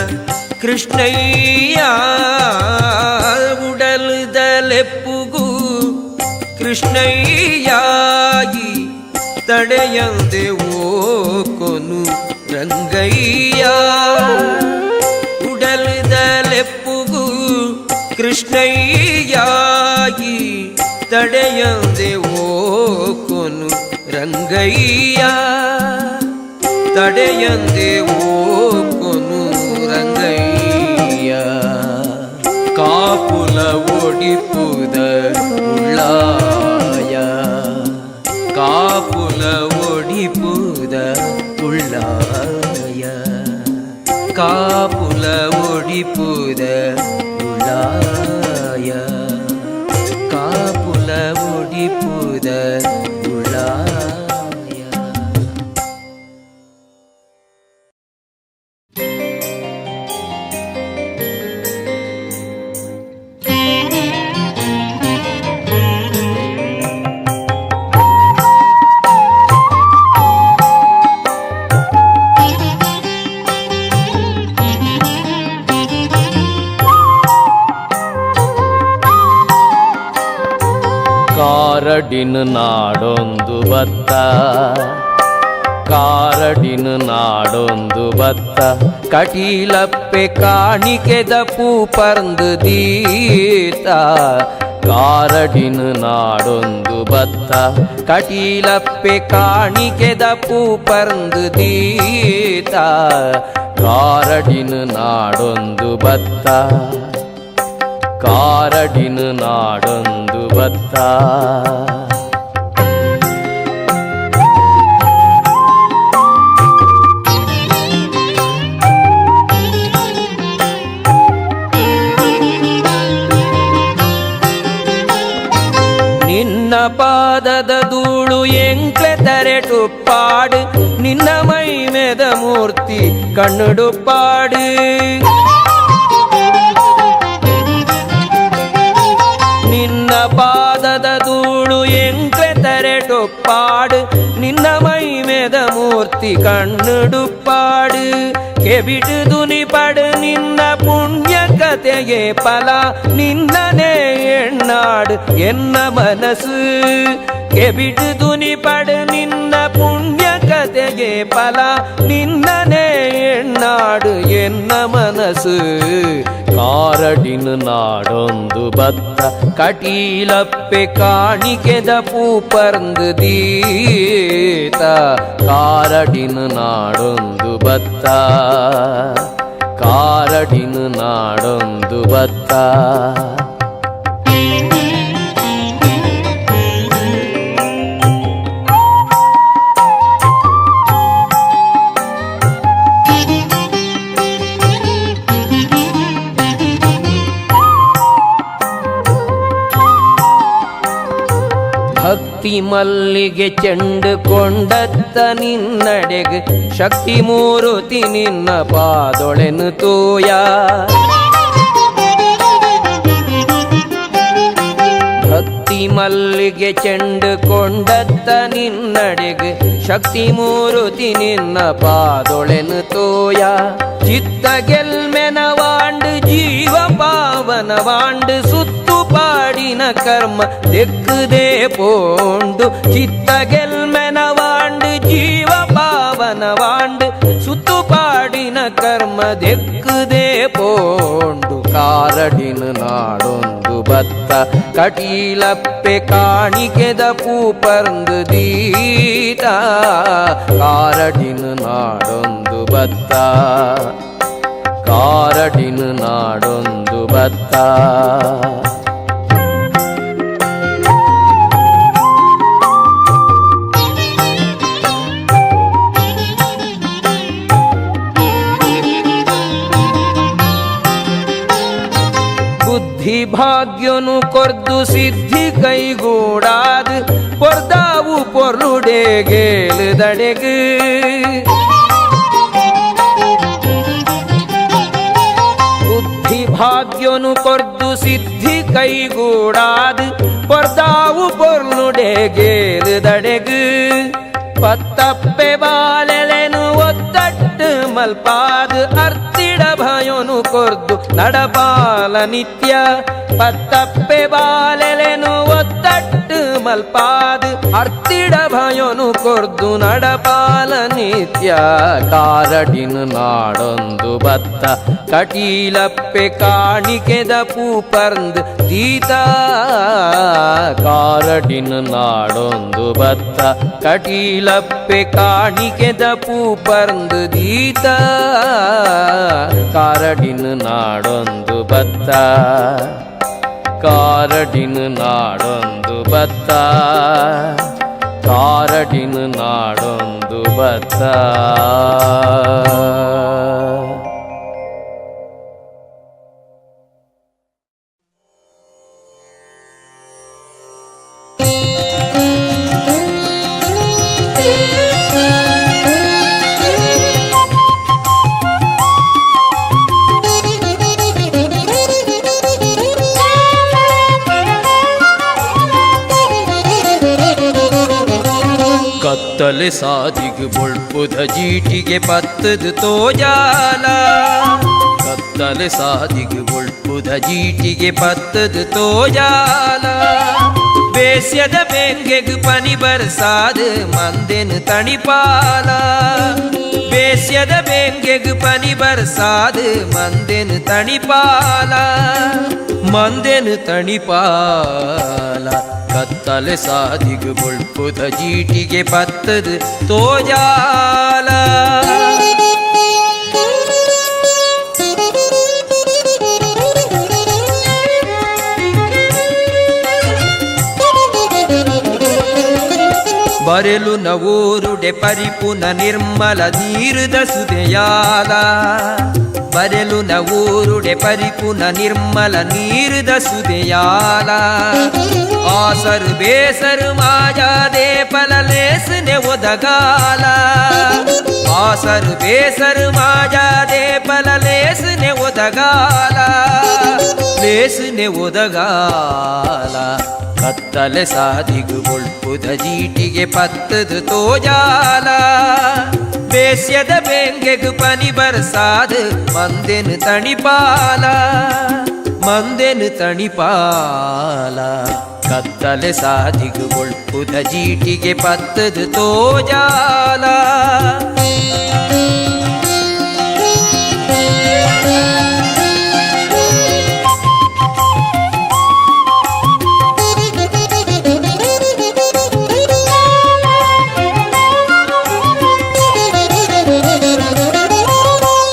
ಕೃಷ್ಣಯ್ಯ ಉಡಲುದಲೆಪ್ಪುಗು ಕೃಷ್ಣಯ್ಯಾಗಿ ತಡೆಯಂದೆ ಓಕೊನು ರಂಗಯ್ಯ ಉಡಲುದಲೆಪ್ಪುಗು ಕೃಷ್ಣಯ್ಯಾಗಿ ತಡೆಯಂದೆ ಓಕೊನು ರಂಗಯ್ಯ ತಡೆಯಂದೆ ಓಕೊನು ರಂಗಯ್ಯ ಕಾಪುಲ ಒಡಿಪುದ ಉಳ್ಳಾಯ ಕಾಪುಲ ಒಡಿಪುದ ಉಳ್ಳಾಯ ಕಾಪುಲ ಒಡಿಪುದ ಉಳ್ಳಾಯ ಕಾಪುಲ ಒಡಿಪುದ ಉಳ್ಳಾಯ. ಕಾರಡಿನ ನಾಡೊಂದು ಬತ್ತ ಕಾರಡಿನ ನಾಡೊಂದು ಬತ್ತ ಕಟೀಲಪ್ಪೆ ಕಾಣಿಕೆದ ಪೂ ಪರ್ಂದು ದೀತ ಕಾರಡಿನ ನಾಡೊಂದು ಬತ್ತ ಕಟೀಲಪ್ಪೆ ಕಾಣಿಕೆದ ಪೂ ಪರ್ಂದು ದೀತ ಕಾರಡಿನ ನಾಡೊಂದು ಬತ್ತ ಕಾರಡಿನ ನಾಡೊಂದು ಬತ್ತ ನಿನ್ನ ಪಾದದ ಧೂಳು ಎಂಕ್ಲೆ ತರೆಟುಪ್ಪಾಡು ನಿನ್ನ ಮೈ ಮೆದ ಮೂರ್ತಿ ಕಣ್ಣುಡುಪ್ಪಾಡು ಭಕ್ತಿ ಕಣ್ಣುಡುಪಾಡು ಕೆಬಿಡು ದುನಿಪಡು ನಿನ್ನ ಪುಣ್ಯ ಕತೆಗೆ ಫಲ ನಿನ್ನನೇ ಎಣ್ಣಾಡು ಎನ್ನ ಮನಸ್ಸು ಕೆಬಿಡು ದುನಿಪಡು ನಿನ್ನ ಪುಣ್ಯ ಕತೆಗೆ ಫಲ ನಿನ್ನನೇ ಎಣ್ಣಾಡು ಎನ್ನ ಮನಸ್ಸು ಕಾರಡಿನ ನಾಡೊಂದು ಬತ್ತ ಕಟೀಲಪ್ಪೆ ಕಾಣಿಕೆದ ಪೂಪರ್ಂದು ದೀತ ಕಾರಡಿನ ನಾಡೊಂದು ಬತ್ತ ಕಾರಡಿನ ನಾಡೊಂದು ಬತ್ತ ಭಕ್ತಿ ಮಲ್ಲಿಗೆ ಚೆಂಡು ಕೊಂಡತ್ತ ನಿನ್ನಡೆಗೆ ಶಕ್ತಿ ಮೂರುತಿ ನಿನ್ನ ಪಾದೊಳೆನು ತೋಯ ಭಕ್ತಿ ಮಲ್ಲಿಗೆ ಚೆಂಡು ಕೊಂಡತ್ತ ನಿನ್ನಡೆಗೆ ಶಕ್ತಿ ಮೂರುತಿ ನಿನ್ನ ಪಾದೊಳೆನು ತೋಯ ಚಿತ್ತ ಗೆಲ್ಮೆನವಾಂಡು ಜೀವ ಪಾವನವಾಂಡು ಸುತ್ತು ಪಾಡಿನ ಕರ್ಮ ದೆಕ್ಕುದೇ ಪೋಂಡು ಚಿತ್ತ ಗೆಲ್ಮೆನವಾಂಡು ಜೀವ ಪಾವನವಾಂಡು ಸುತ್ತು ಪಾಡಿನ ಕರ್ಮ ದೆಕ್ಕುದೇ ಪೋಂಡು ಕಾರಡಿನ ನಾಡೊಂದು ಬತ್ತ ಕಟೀಲಪ್ಪೆ ಕಾಣಿಕೆದ ಪೂಪರ್ಂದು ದೀತ ಕಾರಡಿನ ನಾಡೊಂದು ಬತ್ತ ಕಾರಡಿನ ನಾಡೊಂದು ಬತ್ತ ಬುದ್ಧಿ ಭಾಗ್ಯನು ಕೊರ್ದು ಸಿದ್ಧಿ ಕೈಗೂಡಾದು ಪೊರ್ದಾವು ಪೊರ್ಲುಡೆ ಗೇಲುದಡೆಗು ಬುದ್ಧಿ ಭಾಗ್ಯನು ಕೊರ್ದು ಸಿದ್ಧಿ ಕೈಗೂಡಾದು ಪೊರ್ದಾವು ಪೊರ್ಲುಡೆ ಗೇಲುದಡೆಗು ಪತ್ತಪ್ಪೆ ಬಾಲೆಲೆನು ಒತ್ತಟ್ಟು ಮಲ್ಪಾದು ಅರ್ತಿಡ ಭಯನು ಕೊರ್ದು ನಡಪಾಲ ನಿತ್ಯ ಪತ್ತಪ್ಪೆ ಬಾಲೆಲೆನು ಒತ್ತಟ್ಟು ಮಲ್ಪಾದು ಅರ್ತಿಡ ಭಯನು ಕೊರ್ದು ನಡಪಾಲ ನಿತ್ಯ ಕಾರಡಿನ ನಾಡೊಂದು ಬತ್ತ ಕಟೀಲಪ್ಪೆ ಕಾಣಿಕೆದ ಪೂಪರ್ಂದು ದೀತ ಕಾರಡಿನ ನಾಡೊಂದು ಬತ್ತ ಕಟೀಲಪ್ಪೆ ಕಾಣಿಕೆದ ಪೂಪರ್ಂದು ದೀತ ಕಾರಡಿನ ನಾಡೊಂದು ಬತ್ತ ಕಾರಡಿನ ನಾಡೊಂದು ಬತ್ತ ಕಾರಡಿನ ನಾಡೊಂದು ಬತ್ತ ಕತ್ತಲೆ ಸಾದಿಗೆ ಬೊಳ್ಪುದ ಜೀಟಿಗೆ ಪತ್ತದು ತೋಜಾಲ ಕತ್ತಲೆ ಸಾದಿಗೆ ಬೊಳ್ಪುದ ಜೀಟಿಗೆ ಪತ್ತದು ತೋಜಾಲ ಬೇಸ್ಯದ ಬೆಂಗೆಗು ಪನಿ ಬರ್ಸಾದು ಮಂದೆನು ತಣಿಪಾಲ ಬೇಸ್ಯದ ಬೆಂಗೆಗು ಪನಿ ಬರ್ಸಾದು ಮಂದೆನು ತಣಿಪಾಲ ಮಂದೆನು ತಣಿಪಾಲ ಕತ್ತಲೆ ಸಾದಿಗೆ ಬೊಳ್ಪುದ ಜೀಟಿಗೆ ಪತ್ತದು ತೋಜಾಲ ಬರೆಲು ನವೂರುಡೆ ಪರಿಪುನ ನಿರ್ಮಲ ನೀರುದ ಸುದೆಯಾಲ ಬರೆಲು ನವೂರುಡೆ ಪರಿಪುನ ನಿರ್ಮಲ ನೀರುದ ಸುದೆಯಾಲ ಆಸರು ಬೇಸರು ಮಾಜಾದೆ ಪಲಲೇಸನೆ ಒದಗಾಲ ಆಸರು ಬೇಸರು ಮಾಜಾದೆ ಪಲಲೇಸನೆ ಒದಗಾಲ ಲೇಸನೆ ಒದಗಾಲ ಕತ್ತಲೆ ಸಾದಿಗು ಒಳ್ಪುದ ಜೀಟಿಗೆ ಪತ್ತದು ತೋಜಾಲ ಬೇಸ್ಯದ ಬೆಂಗೆಗು ಪನಿ ಬರ್ಸಾದು ಮಂದೆನು ತಣಿಪಾಲ ಮಂದೆನು ತಣಿಪಾಲ ಕತ್ತಲೆ ಸಾದಿಗು ಒಳ್ಪುದ ಜೀಟಿಗೆ ಪತ್ತದು ತೋಜಾಲ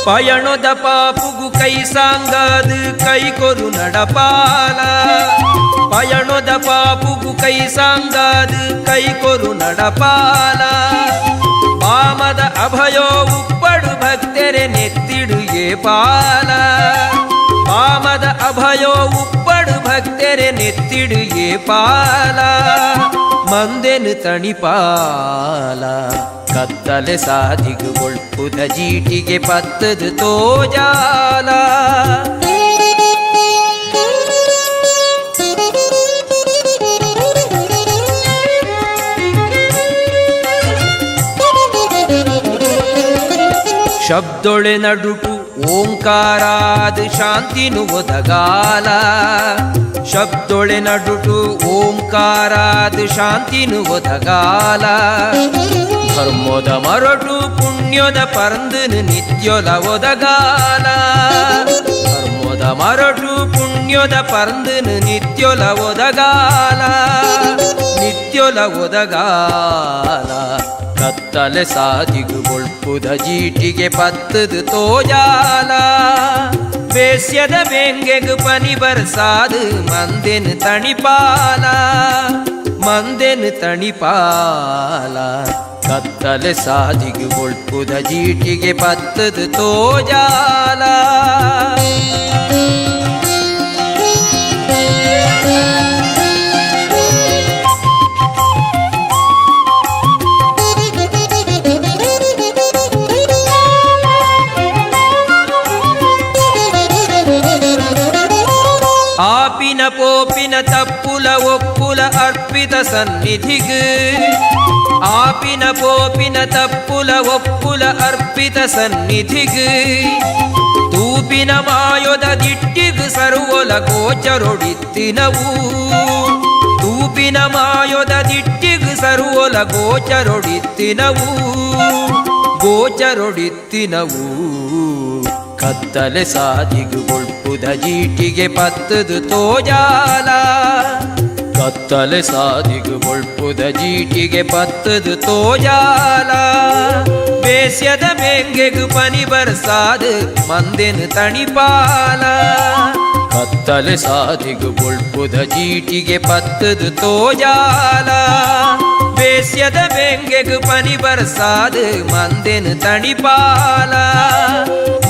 ಪಯಣದ ಪಾಪುಗು ಕೈ ಸಾಂಗಾದು ಕೈ ಕೊರು ನಡಪಾಲ ಪಯಣದ ಪಾಪುಗು ಕೈ ಸಾಂಗಾದು ಕೈ ಕೊರು ನಡಪಾಲ ಪಾಮದ ಅಭಯೋ ಉಪ್ಪಡು ಭಕ್ತರೆ ನೆತ್ತಿಡು ಏ ಪಾಲ ಪಾಮದ ಅಭಯೋ ಉಪ್ಪಡು ಭಕ್ತರೆ ನೆತ್ತಿಡು ಏ ಪಾಲ ಮಂದೆನು ತಣಿಪಾಲ ಕತ್ತಲೆ ಸಾದಿಗು ಒಳ್ಪುದ ಜೀಟಿಗೆ ಪತ್ತದು ತೋಜಾಲ ಶಬ್ದೊಳೆ ನಡುಟು ಓಂಕಾರಾದ ಶಾಂತಿನು ಒದಗಾಲ ಶಬ್ದೊಳೆ ನಡುಟು ಓಂಕಾರಾದ ಶಾಂತಿನು ಒದಗಾಲ ಧರ್ಮದ ಮರಟು ಪುಣ್ಯದ ಪರಂದನು ನಿತ್ಯೊಲ ಒದಗಾಲ ಧರ್ಮದ ಮರಟು ಪುಣ್ಯದ ಪರಂದನು ನಿತ್ಯೊಲ ಒದಗಾಲ ನಿತ್ಯೊಲ ಒದಗಾಲ ಕತ್ತಲೆ ಸಾದಿಗು ಒಳ್ಪುದ ಜೀಟಿಗೆ ಪತ್ತದು ತೋಜಾಲ ಬೇಸ್ಯದ ಬೆಂಗೆಗು ಪನಿ ಬರ್ಸಾದು ಮಂದೆನು ತಣಿಪಾಲ ಮಂದೆನು ತಣಿಪಾಲ ಕತ್ತಲೆ ಸಾದಿಗು ಒಳ್ಪುದ ಜೀಟಿಗೆ ಪತ್ತದು ತೋಜಾಲ ಆಪಿನ ಪೋಪಿನ ತಪ್ಪುಲ ಒಪ್ಪುಲ ಅರ್ಪಿತ ಸನ್ನಿಧಿಗೆ ಆಪಿನ ಪೋಪಿನ ತಪ್ಪುಲ ಒಪ್ಪುಲ ಅರ್ಪಿತ ಸನ್ನಿಧಿಗೆ ತೂಪಿನ ಮಾಯೊದ ದಿಟ್ಟಿಗು ಸರ್ವೊಲ ಗೋಚರೊಡಿತ್ತಿನವು ತೂಪಿನ ಮಾಯೊದ ದಿಟ್ಟಿಗು ಸರ್ವೊಲ ಗೋಚರೊಡಿತ್ತಿನವು ಗೋಚರೊಡಿತ್ತಿನವು ಕತ್ತಲೆ ಸಾದಿಗು ಒಳ್ಪುದ ಜೀಟಿಗೆ ಪತ್ತದು ತೋಜಾಲ ಕತ್ತಲೆ ಸಾದಿಗು ಒಳ್ಪುದ ಜೀಟಿಗೆ ಪತ್ತದು ತೋಜಾಲ ಬೇಸ್ಯದ ಬೆಂಗೆಗು ಪನಿ ಬರ್ಸಾದು ಮಂದೆನು ತಣಿಪಾಲ ಕತ್ತಲೆ ಸಾದಿಗು ಒಳ್ಪುದ ಜೀಟಿಗೆ ಪತ್ತದು ತೋಜಾಲ ಬೇಸ್ಯದ ಬೆಂಗೆಗು ಪನಿ ಬರ್ಸಾದು ಮಂದೆನು ತಣಿಪಾಲ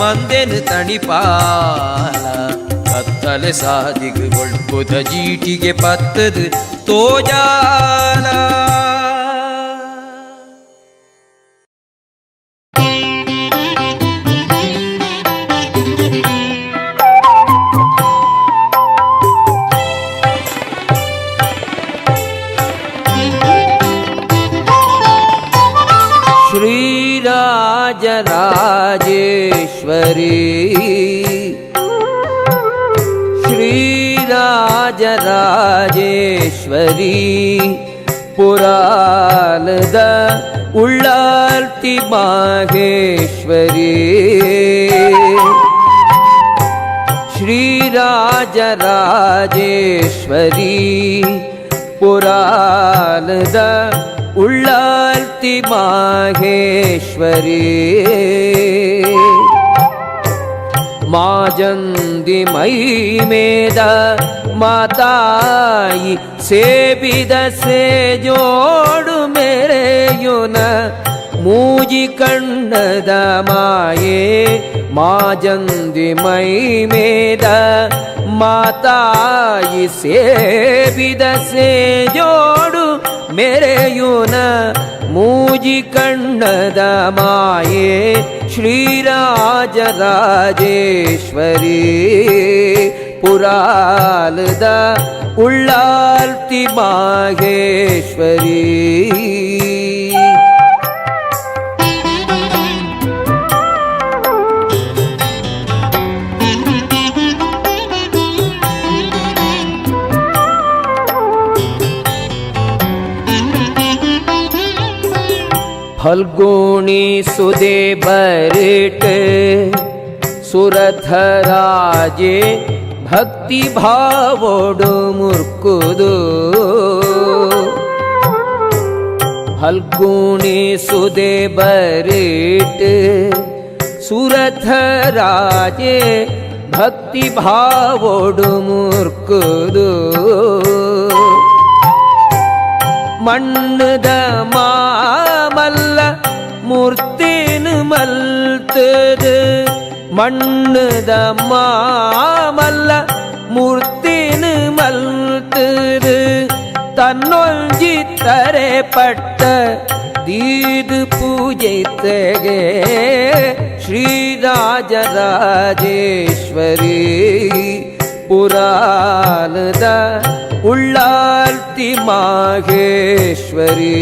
ಮಂದೆನು ತಣಿಪಾಲ ಕತ್ತಲೆ ಸಾದಿಗು ಒಳ್ಪುದ ಜೀಟಿಗೆ ಪತ್ತದು ತೋಜಾಲ श्रीराजराजेश्वरी श्रीराजराजेश्वरी पुरालದ ಉಳ್ಳಾಲ್ತಿ ಮಾಹೇಶ್ವರಿ श्रीराजराजेश्वरी पुरालದ ಉಳ್ಳಾಲ್ತಿ ಮಾಹೇಶ್ವರಿ ಮಾಜಂದಿ ಮೈ ಮೇದ ಮಾತಾಯಿ ಸೇಬಿದ ಸೇ ಜೋಡು ಮೇರೆಯುನ ಮೂಜಿ ಕಣ್ಣದ ಮಾಯೇ ಮಾಜಂದಿ ಮೈ ಮೇದ ಮಾತಾಯಿ ಸೇಬಿದ ಸೇ ಜೋಡು ಮೇರೆಯುನ ಮೂಜಿ ಕಣ್ಣದ ಮಾಯೇ ಶ್ರೀರಾಜರಾಜೇಶ್ವರಿ ಪುರಾಲದ ಉಳ್ಳಾಲ್ತಿ ಮಾಹೇಶ್ವರಿ. ಫಲ್ಗುಣಿ ಸುದೆ ಬರಿಟ್ ಸುರಥರಾಜೆ ಭಕ್ತಿ ಭಾವೋಡು ಮುರ್ಕುದು. ಫಲ್ಗುಣಿ ಸುದೆ ಬರಿಟ್ ಸುರಥರಾಜೆ ಭಕ್ತಿ ಭಾವೋಡು ಮುರ್ಕುದು. ಮಣ್ಣದ ಮಾಮಲ್ಲ ಮೂರ್ತಿನ ಮಲ್ತದ. ಮಣ್ಣದ ಮಾಮಲ್ಲ ಮೂರ್ತಿನ ಮಲ್ತದ. ತನ್ನೊಂಜಿತ್ತರೆ ಪಟ್ಟ ದೀದ್ ಪೂಜೈತೆಗೆ ಶ್ರೀರಾಜರಾಜೇಶ್ವರಿ. ಪುರಾಣದ ಉಳ್ಳಾಲ್ತಿ ಮಾಹೇಶ್ವರಿ.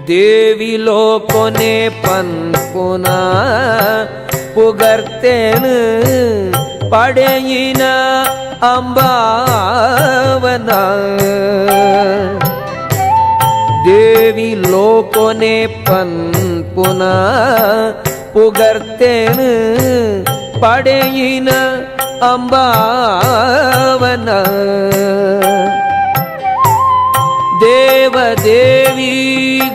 ದೇವಿ ಲೋಕೊನೆ ಪನ್ಪುನ ಪುಗರ್ತೇನು ಪಡೆಯಿನ ಅಂಬಾವನ. ದೇವಿ ಲೋಕೊನೆ ಪನ್ಪುನ ಪುಗರ್ತೇನು ಪಡೆಯಿನ ಅಂಬಾವನ. ದೇವದೇವಿ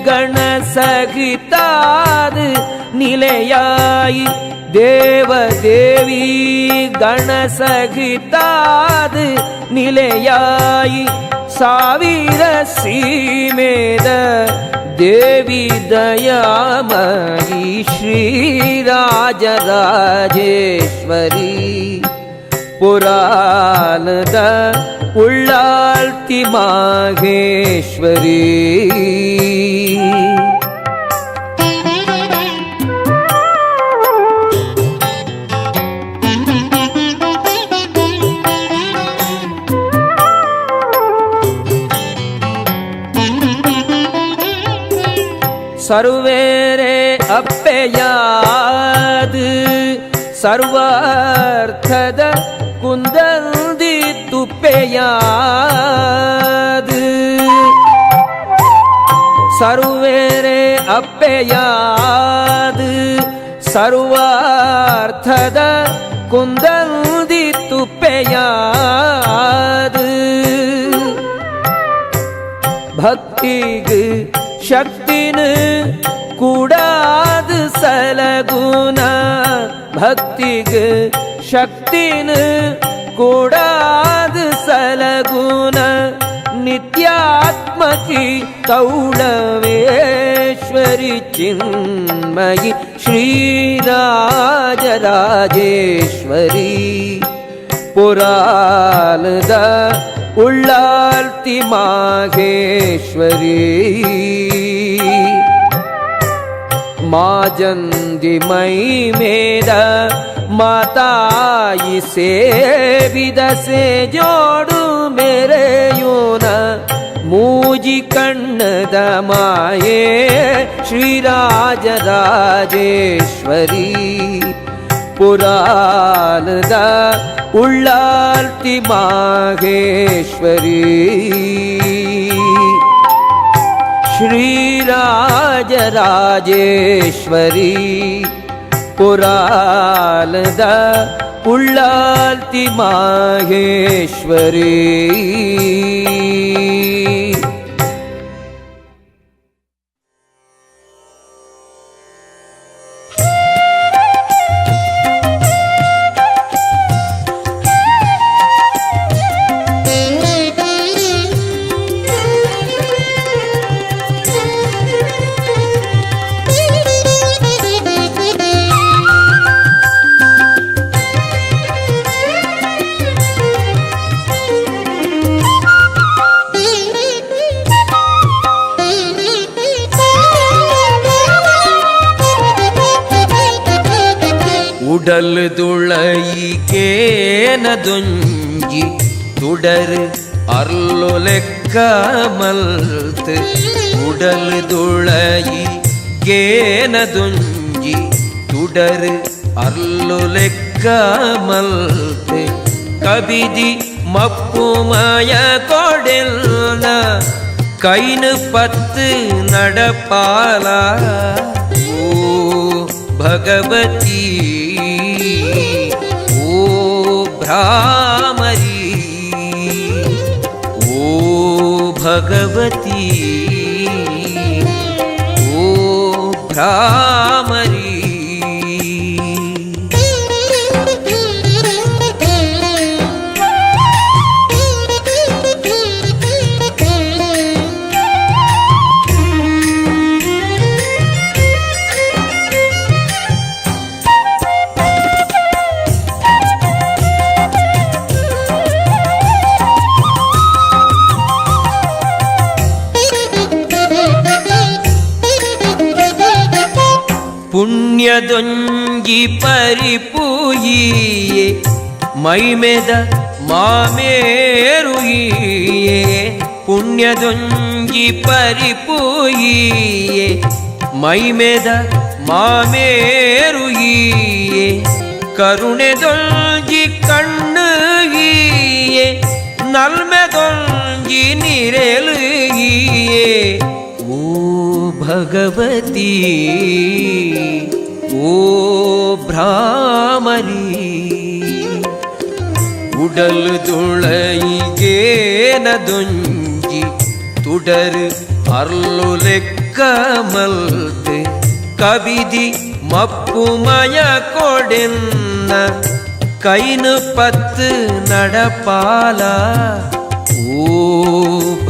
ಗಣ ಸಹಿತಾದ ನಿಲೆಯಾಯಿ. ದೇವದೇವಿ ಗಣ ಸಹಿತಾದ ನಿಲೆಯಾಯಿ. ಸಾವಿರ ಸೀಮೇದ ದೇವಿ ದಯಾಮಯಿ ಶ್ರೀರಾಜರಾಜೇಶ್ವರಿ. ಪುರಾಣದ ಉಳ್ಳಾಲ್ತಿ ಮಾಹೇಶ್ವರಿ. ಸರ್ವೇರೆ ಅಪ್ಪೆಯಾದ ಸರ್ವಾರ್ಥದ ಕುಂದಲ್ದಿ ತುಪ್ಪೆಯಾದ. ಸರ್ವೇರೆ ಅಪ್ಪೆಯಾದ ಸರ್ವಾರ್ಥದ ಕುಂದಲ್ದಿ ತುಪ್ಪೆಯಾದ. ಭಕ್ತಿಗೆ ಶಕ್ತಿನ ಕೂಡಾದ ಸಲಗುಣ. ಭಕ್ತಿಗೆ ಶಕ್ತಿನ ಕೂಡಾದ ಸಲಗುಣ. ನಿತ್ಯಾತ್ಮಕಿ ಕೌಳವೇಶ್ವರಿ ಚಿನ್ಮಯಿ ಶ್ರೀರಾಜರಾಜೇಶ್ವರಿ. ಪುರಾಣದ ಉಳ್ಳಾಲ್ತಿ ಮಾಹೇಶ್ವರಿ. ಮಾಜಂದಿ ಮೈ ಮೇದ ಮಾತಾಯಿ ಸೇವಿದ ಸೇ ಜೋಡು ಮೇರೆಯೋನ. ಮೂಜಿ ಕಣ್ಣದ ಮಾಯೇ ಶ್ರೀರಾಜರಾಜೇಶ್ವರಿ. ಪುರಾಣದ ಉಳ್ಳಾಲ್ತಿ ಮಾಹೇಶ್ವರಿ. ಶ್ರೀರಾಜರಾಜೇಶ್ವರಿ. ಪುರಾಣದ ಉಳ್ಳಾಲ್ತಿ ಮಾಹೇಶ್ವರಿ. உடல் துளைக்கேனதொஞ்சி துடர் அருளொலெக்க மல்த்து உடல் துளைக்கேனதொஞ்சி துடர் ಅರ್ಲುಲೆಕ್ಕ ಮಲ್ತೆ ಕಬಿದಿ ಮಪ್ಪುಮಯ ಕೊಡೆಲ್ಲ ಕೈನು ಪತ್ತು ನಡಪಾಲ ಓ ಭಗವತಿ ಓ ಭ್ರಾಮರಿ ಓ ಭಗವತಿ ಓ ಭ್ರಾಮರಿ ಪುಣ್ಯದೊಂಜಿ ಪರಿಪೂಯಿಯೇ ಮೈಮೆದ ಮಾಮೇರುಯಿಯೇ ಪುಣ್ಯದೊಂಜಿ ಪರಿಪೂಯಿಯೇ ಮೈಮೆದ ಮಾಮೇರುಯಿಯೇ ಕರುಣೆದೊಂಜಿ ಕಣ್ಣುಗಿಯೇ ನಲ್ಮೆದೊಂಜಿ ನಿರೆಲುಗಿಯೇ ಓ ಭಗವತಿ ಓ ಭ್ರಾಮರಿ ಉಡಲ್ ದುಳೈಗೇನದೊಂಜಿ ತುಡರ್ ಅರ್ಲುಲೆಕ್ಕ ಮಲ್ತೆ ಕಬಿದಿ ಮಪ್ಪುಮಯ ಕೊಡೆನ್ನ ಕೈನು ಪತ್ತು ನಡಪಾಲ ಓ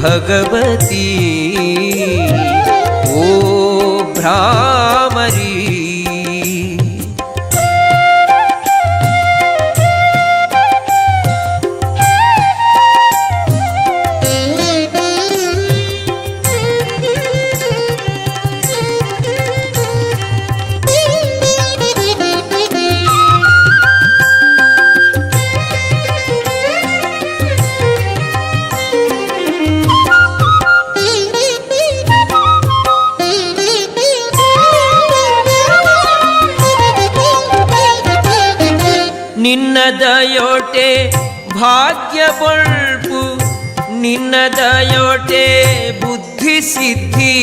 ಭಗವತಿ ಓ ಭ್ರಾಮರಿ ನಿನ್ನದಯೋಟೆ ಭಾಗ್ಯ ಬಳ್ಪು ನಿನ್ನದಯೋಟೆ ಬುದ್ಧಿ ಸಿದ್ಧಿ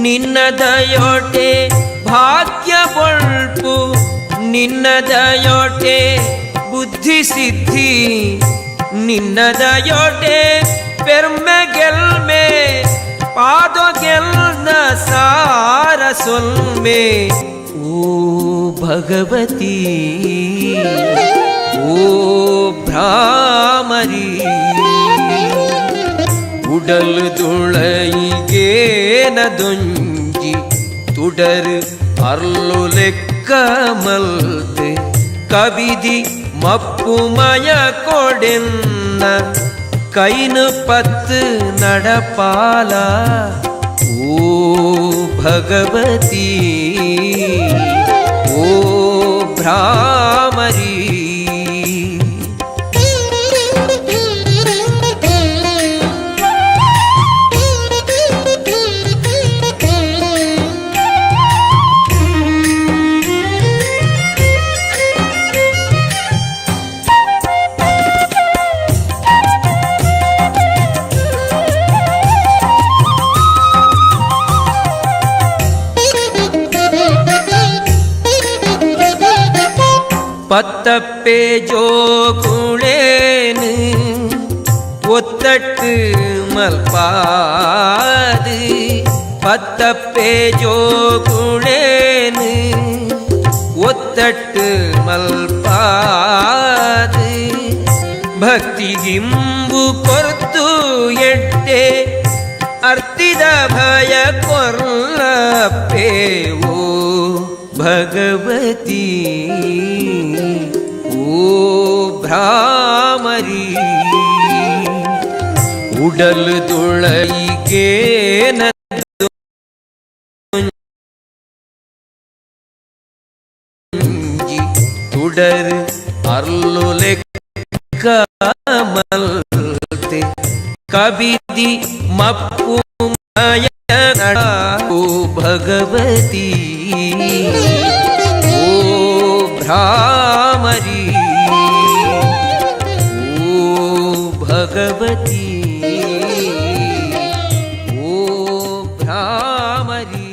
ನಿನ್ನದಯೋಟೆ ಭಾಗ್ಯ ಬಳ್ಪು ನಿನ್ನದಯೋಟೆ ಬುದ್ಧಿ ಸಿದ್ಧಿ ನಿನ್ನದಯೋಟೆ ಪೆರ್ಮೆ ಗೆಲ್ಮೆ ಪಾದ ಗೆಲ್ನ ಸಾರ ಸೊಲ್ಮೆ ಓ ಭಗವತಿ ಓ ಭ್ರಾಮರಿ ಉಡಲ್ ದುಳೈಗೇನದೊಂಜಿ ತುಡರ್ ಅರ್ಲುಲೆಕ್ಕ ಮಲ್ತೆ ಕಬಿದಿ ಮಪ್ಪುಮಯ ಕೊಡೆನ್ನ ಕೈನು ಪತ್ತು ನಡಪಾಲ ಓ ಭಗವತಿ ಓ ಭ್ರಾಮರಿ பத்தப்பே ஜோகுளேனு ஒத்தட்டு மல்பாது பத்தப்பே ஜோகுளேனு ஒத்தட்டு மல்பாது ಭಕ್ತಿ ಗಿಂಬು ಕೊರ್ತು ಎಟ್ಟೆ ಅರ್ತಿದ ಭಯ ಕೊರ್ಲಪ್ಪೇವೋ ಭಗವತಿ ಓ ಭ್ರಾಮರಿ ಉಡಲ್ ದುಳೈಗೇನ ಕಂಡರು ಅರ್ಲು ಲೆಕ್ಕ ಮಲ್ತೆ ಕಬಿದಿ ಮಪ್ಪು ಮಯ ಓ ಭಗವತಿ ಓ ಭ್ರಾಮರಿ ಓ ಭಗವತಿ ಓ ಭ್ರಾಮರಿ.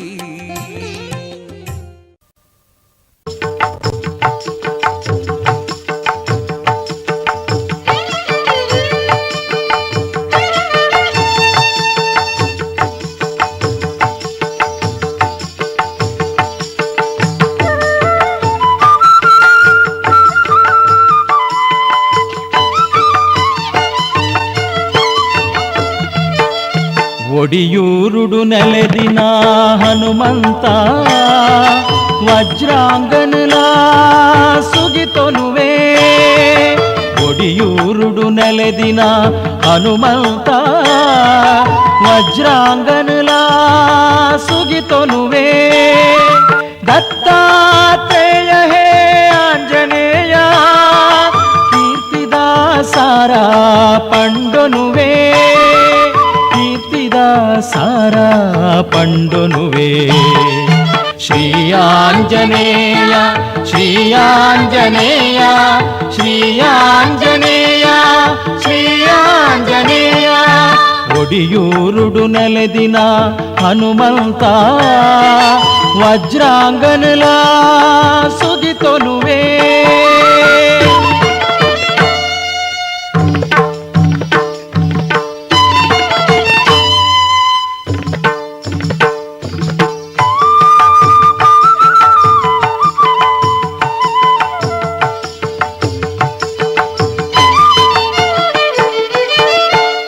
ಒಡಿಯೂರುಡು ನೆಲೆದಿನ ಹನುಮಂತ ವಜ್ರಾಂಗನಲ ಸುಗಿತೊನುವೆ ಒಡಿಯೂರುಡು ನೆಲೆದಿನ ಹನುಮಂತ ವಜ್ರಾಂಗನಲ ಸುಗಿತೊನುವೆ ದತ್ತಾತ್ರೇಯ ಹೇ ಆಂಜನೇಯ ಕೀರ್ತಿದಾಸಾರ ಪಂಡೊನುವೆ ಸಾರ ಪಂಡುನುವೆ ಶ್ರೀ ಆಂಜನೇಯ ಶ್ರೀ ಆಂಜನೇಯ ಶ್ರೀ ಆಂಜನೇಯ ಶ್ರೀ ಆಂಜನೇಯ ಒಡಿಯೂರುಡು ನೆಲೆದಿನ ಹನುಮಂತ ವಜ್ರಾಂಗನಲ ಸುಗಿತೊನುವೆ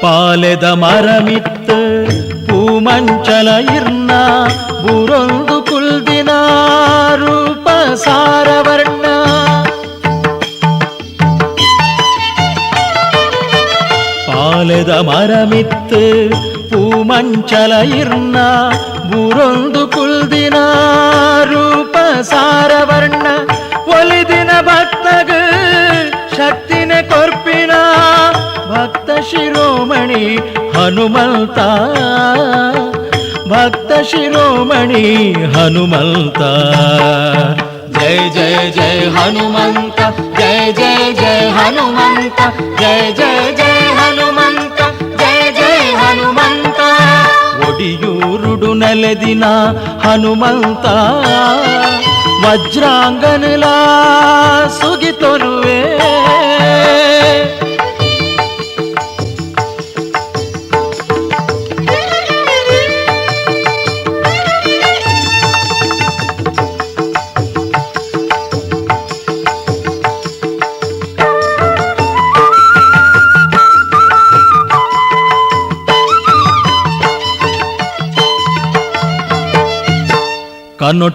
ಪಾಲೆದ ಮರಮಿತ್ತು ಪೂಮಂಚಲ ಇರ್ನ ಬುರೊಂದು ಕುಲ್ದಿನ ರೂಪ ಸಾರವರ್ಣ ಪಾಲೆದ ಮರಮಿತ್ತು ಪೂಮಂಚಲ ಇರ್ನ ಬುರೊಂದು ಕುಲ್ದಿನ ರೂಪ ಸಾರವರ್ಣ ಒಲಿದಿನ ಭಕ್ತಗ ಶಕ್ತಿನ ಕೊರ್ಪಿನ ಭಕ್ತ ಶಿರೋಮಣಿ ಹನುಮಂತ ಭಕ್ತ ಶಿರೋಮಣಿ ಹನುಮಂತ ಜಯ ಜಯ ಜಯ ಹನುಮಂತ ಜಯ ಜಯ ಜಯ ಹನುಮಂತ ಜಯ ಜಯ ಜಯ ಹನುಮಂತ ಜಯ ಜಯ ಹನುಮಂತ ಒಡಿಯೂರುಡು ನೆಲೆದಿನ ಹನುಮಂತ ವಜ್ರಾಂಗನಲ ಸುಗಿತೊನುವೆ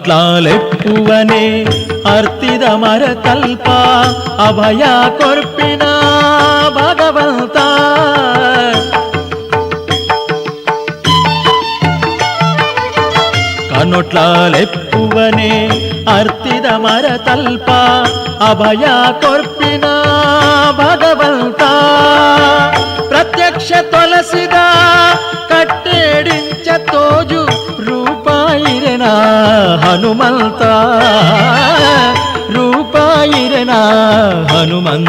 ಕನ್ನೊಟ್ಲಾಲೆಪ್ಪುವನೆ ಅರ್ತಿದ ಮರ ಕಲ್ಪ ಅಭಯ ಕೊರ್ಪಿನ ಭಗವಂತ ಕನ್ನೊಟ್ಲಾಲೆಪ್ಪುವನೆ ಅರ್ತಿದ ಮರ ತಲ್ಪ ಅಭಯ ಕೊರ್ಪಿನ ಭಗವಂತ ಪ್ರತ್ಯಕ್ಷ ತೊಲಸಿದ ಕಟ್ಟೆಡಿಂಚ ತೋಜು ರೂಪಾಯಿರನ ಹನುಮಂತ ರೂಪಾಯಿರನ ಹನುಮಂತ